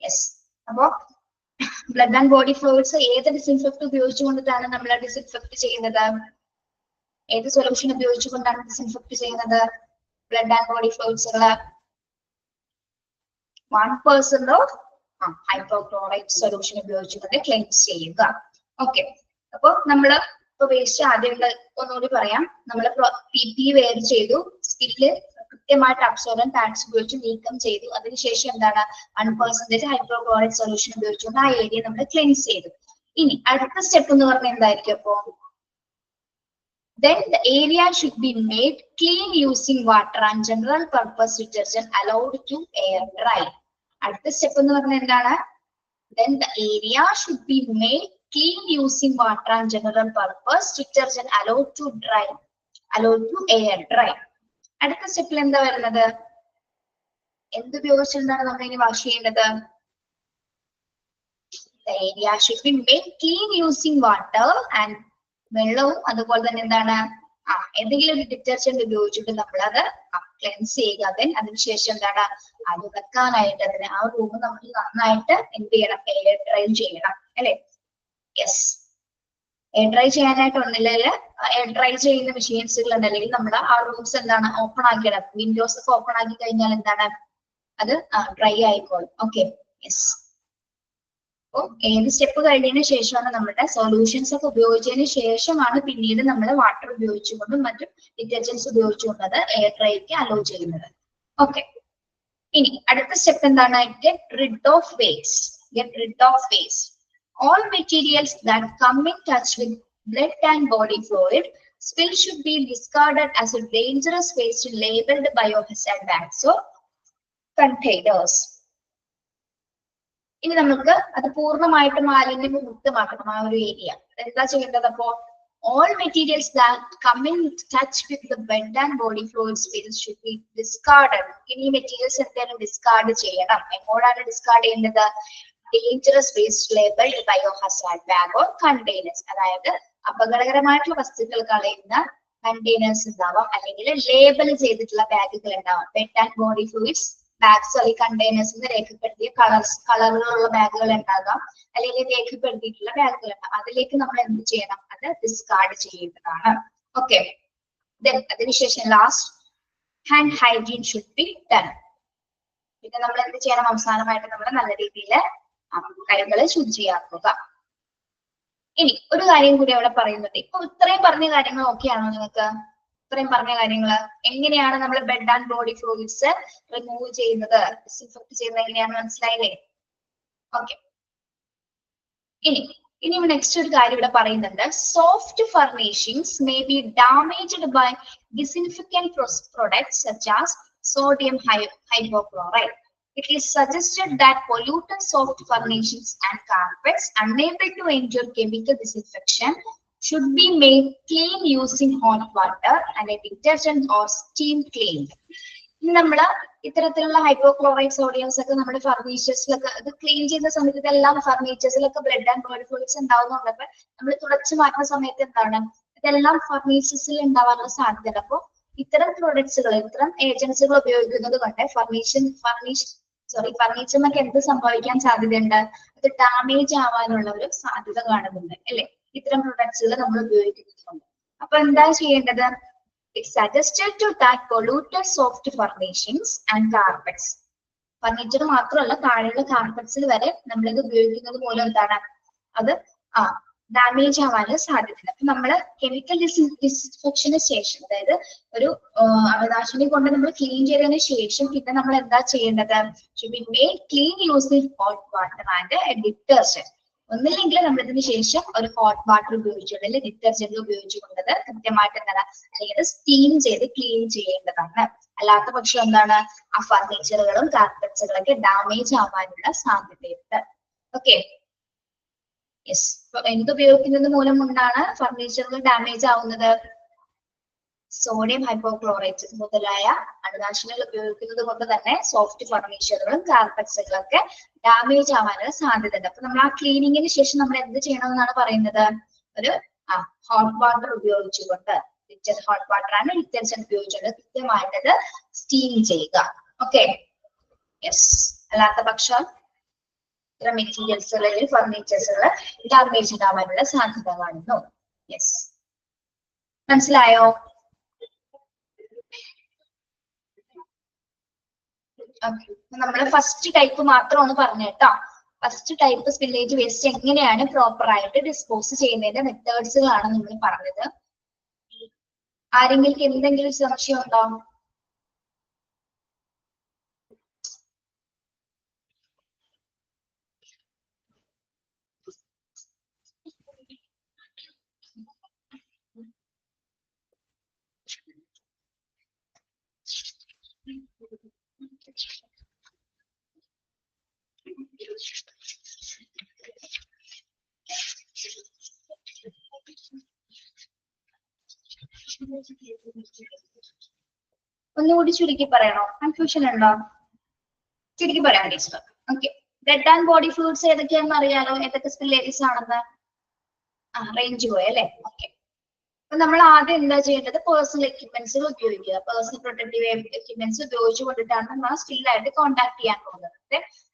yes. അപ്പോ ബ്ലഡ് ആൻഡ് ബോഡി ഫ്ലൂയിഡ്സ് ഏത് ഡിസിൻഫെക്ട് ഉപയോഗിച്ചുകൊണ്ടിട്ടാണ് നമ്മൾ ഡിസിൻഫെക്ട് ചെയ്യുന്നത്? ഏത് സൊല്യൂഷൻ ഉപയോഗിച്ചുകൊണ്ടാണ് ഡിസിൻഫെക്ട് ചെയ്യുന്നത്? ബ്ലഡ് ആൻഡ് ബോഡി ഫ്ലൂയിഡ്സുകള് 1% ഓഫ് ഹൈപ്പോക്ലോറൈറ്റ് സൊല്യൂഷൻ ഉപയോഗിച്ചുകൊണ്ട് ക്ലെൻസ് ചെയ്യുക. ഓക്കെ, അപ്പൊ നമ്മള് ഇപ്പൊ വേസ്റ്റ് ആദ്യം ഒന്നുകൂടി പറയാം. നമ്മൾ PP വെയർ ചെയ്തു, സ്കില്ല് കൃത്യമായിട്ട് അബ്സോർബന്റ് പാഡ്സ് ഉപയോഗിച്ച് നീക്കം ചെയ്തു. അതിനുശേഷം എന്താണ് 1% ഹൈപ്പോക്ലോറൈറ്റ് സൊല്യൂഷൻ ഉപയോഗിച്ചുകൊണ്ട് ആ ഏരിയ നമ്മൾ ക്ലെൻസ് ചെയ്തു. ഇനി അടുത്ത സ്റ്റെപ്പ് എന്ന് പറഞ്ഞാൽ എന്തായിരിക്കും? അപ്പോ then the area should be made clean using water and general purpose detergent allowed to air dry. അടുത്ത സ്റ്റെപ്പ് എന്ന് പറഞ്ഞാൽ എന്താണ്? then the area should be made clean using water and general purpose detergent allowed to air dry. അടുത്ത സ്റ്റെപ്പിൽ എന്താ വരുന്നത്? എന്തുപയോഗിച്ചിട്ടാണ് നമ്മൾ ഇനി വാഷ് ചെയ്യേണ്ടത്? the area should be made clean using water and വെള്ളവും അതുപോലെ തന്നെ എന്താണ് എന്തെങ്കിലും ഒരു ഡിറ്റർജന്റ് ഉപയോഗിച്ചിട്ട് നമ്മൾ അത് ക്ലെൻസ് ചെയ്യുക. അതിനുശേഷം എന്താണ് അത് വെക്കാനായിട്ട് അതിന് ആ റൂം നമ്മൾ നന്നായിട്ട് എന്ത് ചെയ്യണം? എയർ ഡ്രൈ ചെയ്യണം, അല്ലെ? യെസ്, എയർ ഡ്രൈ ചെയ്യാനായിട്ടൊന്നില്ലെങ്കിൽ എയർ ഡ്രൈ ചെയ്യുന്ന മെഷീൻസുകൾ ഉണ്ട്, അല്ലെങ്കിൽ നമ്മൾ ആ റൂംസ് എന്താണ് ഓപ്പൺ ആക്കിയിടാം. വിൻഡോസ് ഒക്കെ ഓപ്പൺ ആക്കി കഴിഞ്ഞാൽ എന്താണ് അത് ഡ്രൈ ആയിക്കോളും. Okay, yes. അപ്പൊ ഏത് സ്റ്റെപ്പ് കഴിഞ്ഞതിന് ശേഷമാണ് നമ്മുടെ സൊല്യൂഷൻസ് ഒക്കെ ഉപയോഗിച്ചതിന് ശേഷമാണ് പിന്നീട് നമ്മൾ വാട്ടർ ഉപയോഗിച്ചുകൊണ്ടും മറ്റും ഡിറ്റർജൻസ് ഉപയോഗിച്ചുകൊണ്ട് അത് എയർ ഡ്രൈക്ക് അലോ ചെയ്യുന്നത്. ഓക്കെ, ഇനി അടുത്ത സ്റ്റെപ്പ് എന്താണ്? Get rid of waste. Get rid of waste. All materials that come in touch with blood and body fluid spill should be discarded as a dangerous waste labeled biohazard bags or containers. ഇനി നമുക്ക് അത് പൂർണ്ണമായിട്ട് മാലിന്യം മുക്തമാക്കണം ആ ഒരു area. എന്താ ചെയ്യേണ്ടത്? അപ്പോ all materials that come in touch with the blood and body fluid spills should be discarded. ഇനി മെറ്റീരിയൽസ് എന്തായാലും ഡിസ്കാർഡ് ചെയ്യണം. എങ്ങോട്ടാണ് ഡിസ്കാർഡ് ചെയ്യേണ്ടത്? Dangerous waste labelled ബയോഹസാർഡ് bag or containers. അതായത് അപകടകരമായിട്ടുള്ള വസ്തുക്കൾ കളയുന്ന കണ്ടെയ്നേഴ്സ് ഉണ്ടാവാം, അല്ലെങ്കിൽ ലേബൽ ചെയ്തിട്ടുള്ള ബാഗുകൾ ഉണ്ടാവാം. Blood and body fluids bags അല്ലെങ്കിൽ കണ്ടെയ്നേഴ്സ് എന്ന് രേഖപ്പെടുത്തിയ കളറുകളുള്ള ബാഗുകൾ ഉണ്ടാകാം, അല്ലെങ്കിൽ രേഖപ്പെടുത്തിയിട്ടുള്ള ബാഗുകൾ ഉണ്ടാകാം. അതിലേക്ക് നമ്മൾ എന്ത് ചെയ്യണം? അത് ഡിസ്കാർഡ് ചെയ്യേണ്ടതാണ്. ഓക്കെ, അതിനുശേഷം last hand hygiene should be done. പിന്നെ നമ്മൾ എന്ത് ചെയ്യണം? അവസാനമായിട്ട് നമ്മൾ നല്ല രീതിയിൽ കൈകളെ ശുചിയാക്കുക. ഇനി ഒരു കാര്യം കൂടി അവിടെ പറയുന്നുണ്ട്. ഇപ്പൊ ഇത്രയും പറഞ്ഞ കാര്യങ്ങൾ ഓക്കെയാണോ നിങ്ങൾക്ക്? ഇത്രയും പറഞ്ഞ കാര്യങ്ങൾ എങ്ങനെയാണ് നമ്മൾ blood and body fluids remove ചെയ്യുന്നത്, ഡിസിൻഫെക്ട് ചെയ്യുന്നത് എങ്ങനെയാണെന്ന് മനസ്സിലായില്ലേ? ഓക്കെ, ഇനി നെക്സ്റ്റ് ഒരു കാര്യം ഇവിടെ പറയുന്നുണ്ട്. Soft furnishings may be damaged by disinfectant products such as sodium hypochlorite. It is suggested that polluted soft furnishings and carpets unable to endure chemical disinfection should be made clean using hot water and a detergent or steam clean. നമ്മള് ഇത്തരത്തിലുള്ള hypochlorite സോഡിയംസ് ഒക്കെ നമ്മുടെ ഫർണിച്ചേഴ്സിലൊക്കെ അത് clean ചെയ്യുന്ന സമയത്ത് ഇതെല്ലാം ഫർണിച്ചേഴ്സിലൊക്കെ blood and body fluids ഉണ്ടാവുന്നുണ്ടപ്പോൾ നമ്മൾ തുടച്ചു മാറ്റുന്ന സമയത്ത് എന്താണ് ഇതെല്ലാം ഫർണിച്ചേഴ്സിൽ ഉണ്ടാവാനുള്ള സാധ്യത. അപ്പൊ ഇത്തരം പ്രൊഡക്ട്സുകൾ ഇത്തരം ഏജൻസികൾ ഉപയോഗിക്കുന്നത് കൊണ്ട് ഫർണിച്ചറിനൊക്കെ എന്ത് സംഭവിക്കാൻ സാധ്യതയുണ്ട്? അത് ഡാമേജ് ആവാനുള്ള ഒരു സാധ്യത കാണുന്നുണ്ട്, അല്ലെ? ഇത്തരം പ്രൊഡക്ട്സുകൾ നമ്മൾ ഉപയോഗിക്കുന്നുണ്ട്. അപ്പൊ എന്താ ചെയ്യേണ്ടത്? It's suggested to that polluted soft furnishings and carpets. Furniture മാത്രമല്ല താഴെയുള്ള കാർപ്പറ്റ്സിൽ വരെ നമ്മളിത് ഉപയോഗിക്കുന്നത് മൂലം എന്താണ് അത് ഡാമേജ് ആവാനുള്ള സാധ്യതയുണ്ട്. അപ്പൊ നമ്മള് കെമിക്കൽ ഡിസ്ഇൻഫെക്ഷന് ശേഷം, അതായത് ഒരു അണുനാശിനി കൊണ്ട് നമ്മൾ ക്ലീൻ ചെയ്തതിന് ശേഷം പിന്നെ നമ്മൾ എന്താ ചെയ്യേണ്ടത്? Clean using hot water and detergent. ഒന്നില്ലെങ്കിൽ നമ്മൾ ഇതിന് ശേഷം ഒരു ഹോട്ട് വാട്ടർ ഉപയോഗിച്ചുകൊണ്ട് അല്ലെങ്കിൽ ഡിറ്റർജന്റ് ഉപയോഗിച്ചുകൊണ്ടത് കൃത്യമായിട്ട് എന്താണ്, അല്ലെങ്കിൽ സ്റ്റീം ചെയ്ത് ക്ലീൻ ചെയ്യേണ്ടതാണ്. അല്ലാത്ത പക്ഷം എന്താണ്, ആ ഫർണിച്ചറുകളും കാർപ്പറ്റ്സുകളൊക്കെ ഡാമേജ് ആവാനുള്ള സാധ്യതയുണ്ട്. Okay, yes. എന്തുപയോഗിക്കുന്നത് മൂലം കൊണ്ടാണ് ഫർണിച്ചറുകൾ ഡാമേജ് ആവുന്നത്? സോഡിയം ഹൈപ്പോക്ലോറൈറ്റ് മുതലായ അണുനാശിനികൾ ഉപയോഗിക്കുന്നത് കൊണ്ട് തന്നെ സോഫ്റ്റ് ഫർണിച്ചറുകളും കാർപ്പറ്റ്സുകളൊക്കെ ഡാമേജ് ആവാനുള്ള സാധ്യത ഉണ്ട്. അപ്പൊ നമ്മൾ ആ ക്ലീനിങ്ങിന് ശേഷം നമ്മൾ എന്ത് ചെയ്യണമെന്നാണ് പറയുന്നത്? ഒരു ഹോട്ട് വാട്ടർ ഉപയോഗിച്ചുകൊണ്ട്, ഹോട്ട് വാട്ടർ ആണ് ഡിറ്റർജന്റ് ഉപയോഗിച്ചുകൊണ്ട് കൃത്യമായിട്ടത് സ്റ്റീം ചെയ്യുക. Okay, yes. അല്ലാത്ത പക്ഷം ഇത്തരം മെറ്റീരിയൽസുകൾ അല്ലെങ്കിൽ ഫർണിച്ചേഴ്സുകൾ ഡാമേജ് ഉണ്ടാവാനുള്ള സാധ്യത കാണുന്നു. യെസ്, മനസ്സിലായോ? നമ്മള് ഫസ്റ്റ് ടൈപ്പ് മാത്രമാണ് പറഞ്ഞേട്ടോ. ഫസ്റ്റ് ടൈപ്പ് സ്പില്ലേജ് വേസ്റ്റ് എങ്ങനെയാണ് പ്രോപ്പർ ആയിട്ട് ഡിസ്പോസ് ചെയ്യുന്നതിന്റെ മെത്തേഡ്സുകളാണ് നമ്മൾ പറഞ്ഞത്. ആരെങ്കിലും എന്തെങ്കിലും സംശയം ഉണ്ടോ? ഒന്നുകൂടി ചുരുക്കി പറയണോ? കൺഫ്യൂഷൻ ഉണ്ടോ? ചുരുക്കി പറയാം teacher. Okay, dead and body fluids ഏതൊക്കെയാണെന്ന് അറിയാലോ, ഏതൊക്കെ സ്പില്ലേജസ് ആണെന്ന്. റേഞ്ച് പോയല്ലേ? ഓക്കെ, അപ്പൊ നമ്മൾ ആദ്യം എന്താ ചെയ്യേണ്ടത്? പേഴ്സണൽ എക്യുപ്മെന്റ്സുകൾ ഉപയോഗിക്കുക. പേഴ്സണൽ പ്രൊട്ടക്റ്റീവ് എക്യുപ്മെന്റ്സ് ഉപയോഗിച്ചു കൊണ്ടിട്ടാണ് നമ്മൾ ആ സ്കില്ലായിട്ട് കോൺടാക്ട് ചെയ്യാൻ പോകുന്നത്.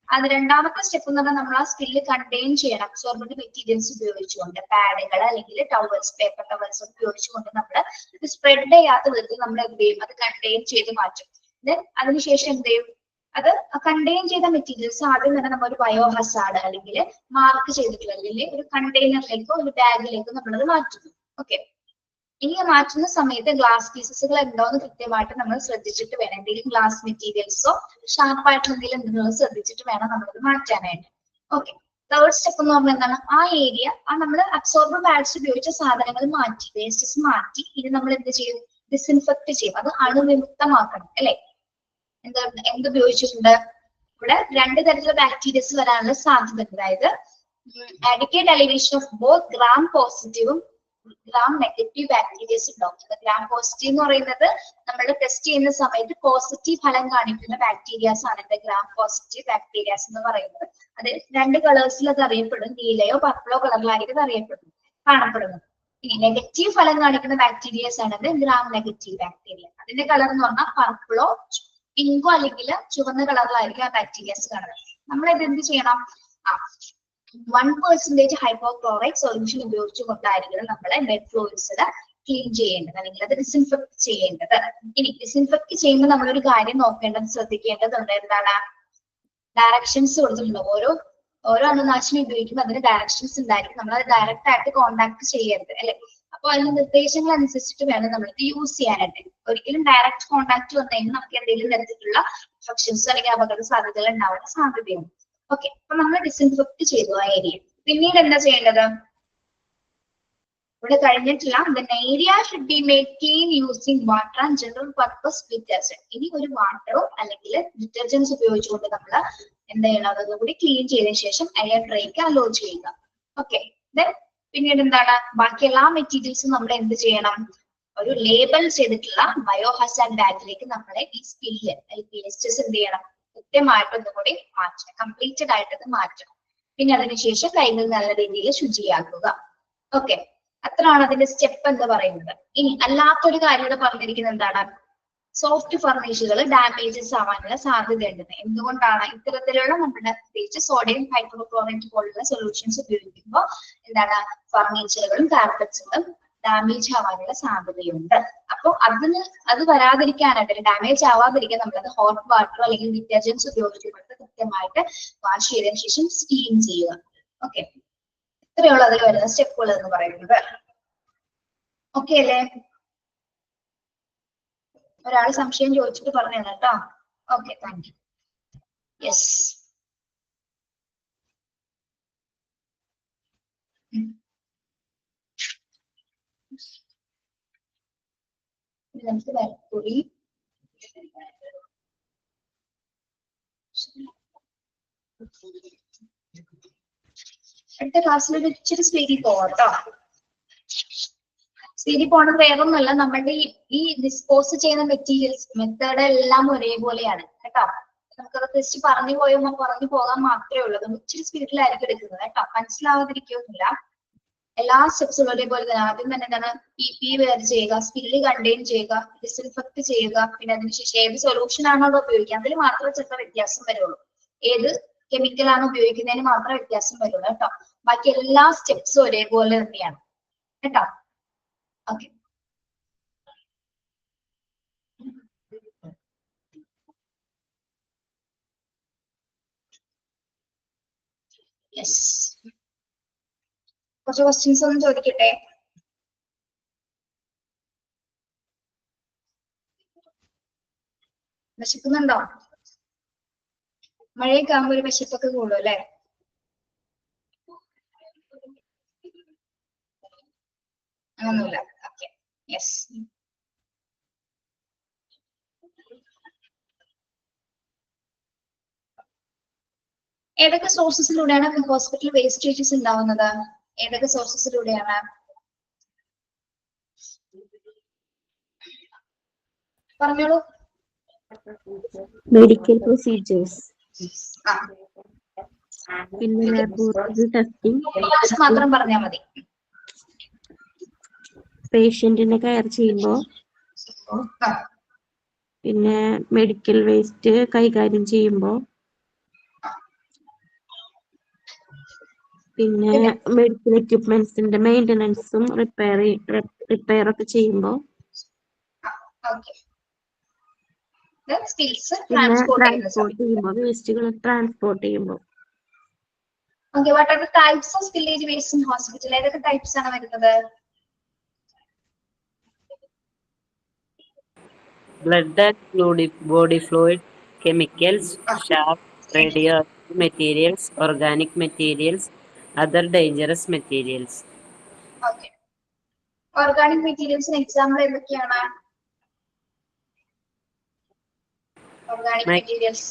അത് രണ്ടാമത്തെ സ്റ്റെപ്പ് എന്ന് പറഞ്ഞാൽ നമ്മൾ ആ സ്കില്ല് കണ്ടെയ്ൻ ചെയ്യണം. അബ്സോർബന്റ് മെറ്റീരിയൽസ് ഉപയോഗിച്ചുകൊണ്ട്, പാഡുകൾ അല്ലെങ്കിൽ ടവൽസ്, പേപ്പർ ടവൽസ് ഉപയോഗിച്ചുകൊണ്ട് നമ്മൾ ഇത് സ്പ്രെഡ് ചെയ്യാത്ത വിധത്തിൽ നമ്മൾ എന്ത് ചെയ്യും? അത് കണ്ടെയ്ൻ ചെയ്ത് മാറ്റും. ദെൻ അതിനുശേഷം എന്ത് ചെയ്യും? അത് കണ്ടെയ്ൻ ചെയ്ത മെറ്റീരിയൽസ് ആദ്യം തന്നെ നമ്മൾ ഒരു ബയോ ഹസാർഡ് അല്ലെങ്കിൽ മാർക്ക് ചെയ്തിട്ടുള്ള അല്ലെങ്കിൽ ഒരു കണ്ടെയ്നറിലേക്കോ ഒരു ബാഗിലേക്കോ നമ്മളത് മാറ്റുന്നു. ഓക്കെ, ഇനി മാറ്റുന്ന സമയത്ത് ഗ്ലാസ് പീസസുകൾ ഉണ്ടോന്ന് കൃത്യമായിട്ട് നമ്മൾ ശ്രദ്ധിച്ചിട്ട് വേണം. എന്തെങ്കിലും ഗ്ലാസ് മെറ്റീരിയൽസോ ഷാർപ്പായിട്ടുള്ള എന്തെങ്കിലും ഉണ്ടെന്നുള്ളത് ശ്രദ്ധിച്ചിട്ട് വേണം നമ്മളത് മാറ്റാനായിട്ട്. ഓക്കെ, തേർഡ് സ്റ്റെപ്പ് എന്ന് പറഞ്ഞാൽ എന്താണ്? ആ ഏരിയ, നമ്മൾ അബ്സോർബർ പാഡ്സ് ഉപയോഗിച്ച സാധനങ്ങൾ മാറ്റി, വേസ്റ്റസ് മാറ്റി, ഇനി നമ്മൾ എന്ത് ചെയ്യും? ഡിസ്ഇൻഫെക്ട് ചെയ്യും. അത് അണുവിമുക്തമാക്കണം അല്ലെ? എന്തുപയോഗിച്ചിട്ടുണ്ട്? ഇവിടെ രണ്ട് തരത്തിലുള്ള ബാക്ടീരിയസ് വരാനുള്ള സാധ്യത ഉണ്ട്. അതായത് adequate elevation of both gram പോസിറ്റീവും ഗ്രാം നെഗറ്റീവ് ബാക്ടീരിയസ് ഉണ്ടാവും. ഗ്രാം പോസിറ്റീവ് എന്ന് പറയുന്നത് നമ്മൾ ടെസ്റ്റ് ചെയ്യുന്ന സമയത്ത് പോസിറ്റീവ് ഫലം കാണിക്കുന്ന ബാക്ടീരിയാസ് ആണ് ഗ്രാം പോസിറ്റീവ് ബാക്ടീരിയാസ് എന്ന് പറയുന്നത്. അത് രണ്ട് കളേഴ്സിൽ അത് അറിയപ്പെടും. നീലയോ പർപ്പിളോ കളറിലായിരിക്കും അറിയപ്പെടുന്നു, കാണപ്പെടുന്നത്. ഇനി നെഗറ്റീവ് ഫലം കാണിക്കുന്ന ബാക്ടീരിയാസ് ആണ് ഗ്രാം നെഗറ്റീവ് ബാക്ടീരിയ. അതിന്റെ കളർ എന്ന് പറഞ്ഞാൽ പർപ്പിളോ പിങ്കോ അല്ലെങ്കിൽ ചുവന്ന കളറിലായിരിക്കും ആ ബാക്ടീരിയാസ് കാണുന്നത്. നമ്മൾ ഇത് എന്ത് ചെയ്യണം? 1% ഹൈപ്പോക്ലോറൈറ്റ് സൊല്യൂഷൻ ഉപയോഗിച്ചുകൊണ്ടായിരിക്കണം നമ്മളെ ബെഡ് ഫ്ലൂയിഡ്സ് ക്ലീൻ ചെയ്യേണ്ടത് അല്ലെങ്കിൽ അത് ഡിസ്ഇൻഫെക്ട് ചെയ്യേണ്ടത്. ഇനി ഡിസ്ഇൻഫെക്ട് ചെയ്യുമ്പോൾ നമ്മളൊരു കാര്യം നോക്കേണ്ടത്, ശ്രദ്ധിക്കേണ്ടതുണ്ട്. എന്താണ്? ഡയറക്ഷൻസ് കൊടുത്തിട്ടുണ്ട്. ഓരോ അണുനാശിനി ഉപയോഗിക്കുമ്പോൾ അതിന് ഡയറക്ഷൻസ് ഉണ്ടായിരിക്കും. നമ്മൾ അത് ഡയറക്റ്റ് ആയിട്ട് കോണ്ടാക്ട് ചെയ്യരുത് അല്ലെ? അപ്പൊ അതിന് നിർദ്ദേശങ്ങൾ അനുസരിച്ചിട്ട് വേണം നമ്മൾ ഇത് യൂസ് ചെയ്യാനായിട്ട്. ഒരിക്കലും ഡയറക്റ്റ് കോണ്ടാക്ട് വന്നു കഴിഞ്ഞാൽ നമുക്ക് എന്തെങ്കിലും തരത്തിലുള്ള ഇൻഫെക്ഷൻസ് അല്ലെങ്കിൽ അപകട സാധ്യതകൾ ഉണ്ടാവാൻ സാധ്യതയുണ്ട്. ഓക്കെ, അപ്പൊ നമ്മൾ ഡിസ്ഇൻഫെക്ട് ചെയ്തു ആ ഏരിയ. പിന്നീട് എന്താ ചെയ്യേണ്ടത്? ഇവിടെ കഴിഞ്ഞിട്ടില്ല. Area should be made clean using water and general purpose detergent. ഇനി ഒരു വാട്ടറോ അല്ലെങ്കിൽ ഡിറ്റർജൻസ് ഉപയോഗിച്ചുകൊണ്ട് നമ്മൾ എന്താ ചെയ്യണം? അതുകൂടി ക്ലീൻ ചെയ്തതിനു ശേഷം എയർ ഡ്രൈക്ക് അലോ ചെയ്യുക. ഓക്കെ, ദെൻ പിന്നീട് എന്താണ്? ബാക്കി എല്ലാ മെറ്റീരിയൽസും നമ്മൾ എന്ത് ചെയ്യണം? ഒരു ലേബൽ ചെയ്തിട്ടുള്ള ബയോ ഹസാർഡ് ബാഗിലേക്ക് നമ്മളെ ഈ സ്പില്ല് അല്ലെങ്കിൽ വേസ്റ്റസ് എന്ത് ചെയ്യണം? കൃത്യമായിട്ട് ഒന്നുകൂടി മാറ്റണം, കംപ്ലീറ്റഡ് ആയിട്ട് മാറ്റണം. പിന്നെ അതിനുശേഷം കൈകൾ നല്ല രീതിയിൽ ശുചിയാക്കുക. ഓക്കെ, അത്രയാണ് അതിന്റെ സ്റ്റെപ്പ് എന്ന് പറയുന്നത്. ഇനി അല്ലാത്തൊരു കാര്യം ഇവിടെ പറഞ്ഞിരിക്കുന്നത് എന്താണ്? സോഫ്റ്റ് ഫർണിച്ചറുകൾ ഡാമേജസ് ആവാനുള്ള സാധ്യതയുണ്ട്. എന്തുകൊണ്ടാണ്? ഇത്തരത്തിലുള്ള നമ്മുടെ പ്രത്യേകിച്ച് സോഡിയം ഹൈപ്പോക്ലോറൈറ്റ് പോലുള്ള സൊല്യൂഷൻസ് ഉപയോഗിക്കുമ്പോൾ എന്താണ്? ഫർണിച്ചറുകളും കാർപ്പറ്റ്സുകളും ഡാമേജ് ആവാനുള്ള സാധ്യതയുണ്ട്. അപ്പൊ അത് വരാതിരിക്കാനായിട്ട്, ഡാമേജ് ആവാതിരിക്കാൻ നമ്മളത് ഹോട്ട് വാട്ടർ അല്ലെങ്കിൽ ഡിറ്റർജൻസ് ഉപയോഗിച്ചുകൊണ്ട് കൃത്യമായിട്ട് വാഷ് ചെയ്തതിനു ശേഷം സ്റ്റീം ചെയ്യുക. ഓക്കെ, ഇത്രയുള്ള അതിൽ വരുന്ന സ്റ്റെപ്പുകൾ എന്ന് പറയുന്നത്. ഓക്കെ അല്ലേ? ഒരാൾ സംശയം ചോദിച്ചിട്ട് പറഞ്ഞു കേട്ടോ. Okay, thank you. യെസ്. നമുക്ക് വരക്കൂടി അടുത്ത ക്ലാസ്സിൽ ഒരു ഇച്ചിരി സ്പീഡിൽ പോവാട്ടോ. സ്പീഡിൽ പോണത് വേറൊന്നുമല്ല, നമ്മളുടെ ഈ ഡിസ്പോസ് ചെയ്യുന്ന മെറ്റീരിയൽസ് മെത്തേഡ് എല്ലാം ഒരേപോലെയാണ് കേട്ടോ. നമുക്കത് ജസ്റ്റ് പറഞ്ഞു പോകാൻ മാത്രമേ ഉള്ളൂ. നമ്മൾ ഇച്ചിരി സ്പീഡിലായിരിക്കും എടുക്കുന്നത് കേട്ടോ. മനസ്സിലാവാതിരിക്കൊന്നുമില്ല. എല്ലാ സ്റ്റെപ്സും ഒരേപോലെ തന്നെ. ആദ്യം തന്നെ എന്താണ് പി വേർ ചെയ്യുക, സ്പില്ല് കണ്ടെയ്ൻ ചെയ്യുക, ഡിസിൻഫെക്ട് ചെയ്യുക, പിന്നെ അതിനുശേഷം ഏത് സൊല്യൂഷൻ ആണോ അവിടെ ഉപയോഗിക്കുക അതിൽ മാത്രമേ ചിലപ്പോൾ വ്യത്യാസം വരുള്ളൂ. ഏത് കെമിക്കൽ ആണ് ഉപയോഗിക്കുന്നതിന് മാത്രമേ വ്യത്യാസം വരുള്ളൂ കേട്ടോ. ബാക്കി എല്ലാ സ്റ്റെപ്സും ഒരേപോലെ തന്നെയാണ് കേട്ടോ. Okay, yes. കുറച്ച് ക്വസ്റ്റ്യൻസ് ഒന്നും ചോദിക്കട്ടെ? വിശക്കുന്നുണ്ടോ? മഴയൊക്കെ ആകുമ്പോൾ ഒരു വിശപ്പൊക്കെ കൂടും അല്ലേ? അങ്ങനൊന്നുമില്ല. Okay, yes. ഏതൊക്കെ സോഴ്സസിലൂടെയാണ് ഹോസ്പിറ്റൽ വേസ്റ്റേജസ് ഉണ്ടാവുന്നത്? ഏതൊക്കെ സോഴ്സസിലൂടെയാണ്? പറഞ്ഞോളൂ. മെഡിക്കൽ പ്രൊസീജിയേഴ്സ്, പിന്നെ ലാബോറട്ടറി ടെസ്റ്റിംഗ്, മാത്രം പറഞ്ഞാൽ മതി. പേഷ്യന്റിനെ കെയർ ചെയ്യുമ്പോൾ, പിന്നെ മെഡിക്കൽ വേസ്റ്റ് കൈകാര്യം ചെയ്യുമ്പോൾ, പിന്നെ മെഡിക്കൽ എക്യുപ്മെന്റ്സിന്റെ മെയിൻ്റനൻസും റിപ്പയർ ഒക്കെ ചെയ്യുമ്പോൾ, ട്രാൻസ്പോർട്ട് ചെയ്യുമ്പോൾ, വേസ്റ്റുകൾ ട്രാൻസ്പോർട്ട് ചെയ്യുമ്പോൾ. Okay, what are the types of spillage waste in hospital? ഏതൊക്കെ ടൈപ്സ് ആണ് വരുന്നത്? Blood and body fluid, chemicals, sharp, radioactive materials, organic materials, other dangerous materials. Okay. Organic materials example എന്തൊക്കെയാണ്? Organic materials.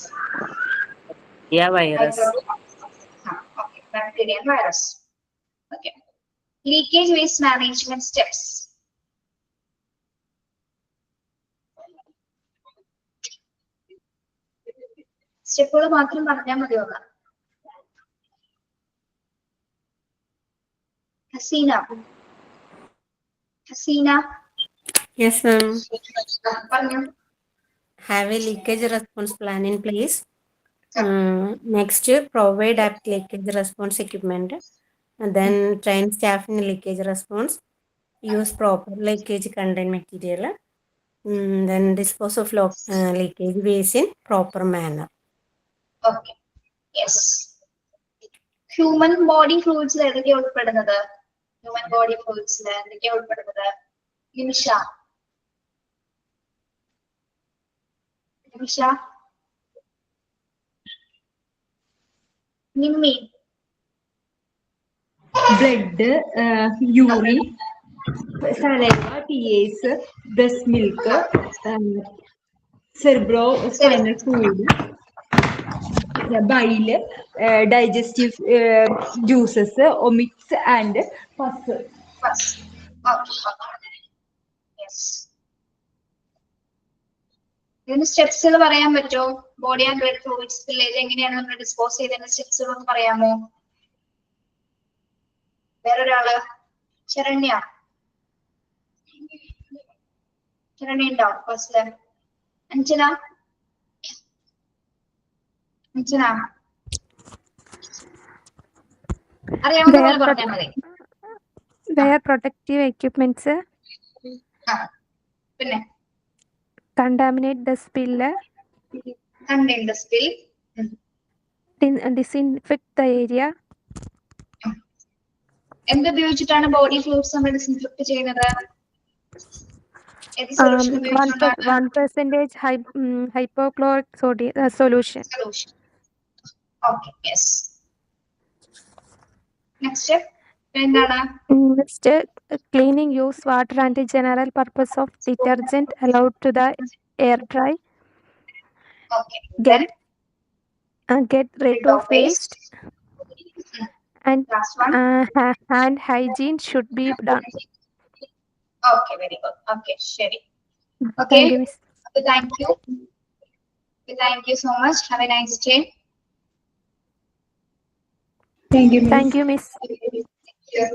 Yeah, virus. Okay, bacteria and virus. Okay. Leakage waste management steps. സ്റ്റെപ്പുകൾ മാത്രം പറഞ്ഞാൽ മതിയോന്ന്? Hasina. Yes, ma'am. പറഞ്ഞു. Have a leakage response plan in place. Next, provide apt leakage response equipment. And then train staff in leakage response. Use proper leakage contained material. Then dispose of leakage waste in proper manner. Okay. Yes. Human body ഫ്ലൂയിഡ്സിൽ ഏതൊക്കെയാണ് ഉൾപ്പെടുന്നത്? Human body ഫ്ലൂയിഡ്സിൽ എന്തൊക്കെയാണ് ഉൾപ്പെടുന്നത്? Nimisha. Nimmi. Blood, urine, saliva, tears, breast milk, cerebrospinal fluid, bile, digestive juices, vomits and pus. ഇതിന് സ്റ്റെപ്സുകൾ പറയാൻ പറ്റുമോ? Body and blood fluids spillage എങ്ങനെയാണ് നമ്മൾ ഡിസ്പോസ് ചെയ്തതിന്റെ സ്റ്റെപ്സുകൾ ഒന്ന് പറയാമോ? വേറൊരാള്? ശരണ്യ ഉണ്ടോ ക്ലാസ്സില്? അഞ്ജന അറിയാവുന്ന പോലെ പറഞ്ഞാൽ മതി. Wear protective equipments. പിന്നെ Contaminate the spill. Contain the spill. Disinfect the area. എന്തുപയോഗിച്ചിട്ടാണ് ബോഡി ഫ്ലൂയിഡ്സ് നമ്മൾ ഡിസിൻഫെക്ട് ചെയ്യുന്നത്? ഏത് സൊല്യൂഷൻ ഉപയോഗിച്ചുകൊണ്ടാണ്? 1% hypochlorite solution. Solution. Okay, yes. Next step. എന്താണ്? Next, cleaning use water and general purpose of detergent allowed to the air dry. Okay. Then Get rid of waste. And last one. hand hygiene should be done. Okay, very good. Okay, ശരി. Okay. Thank you, Miss. Thank you. Thank you so much. Have a nice day. Thank you, Miss. Thank you, Miss. Thank you.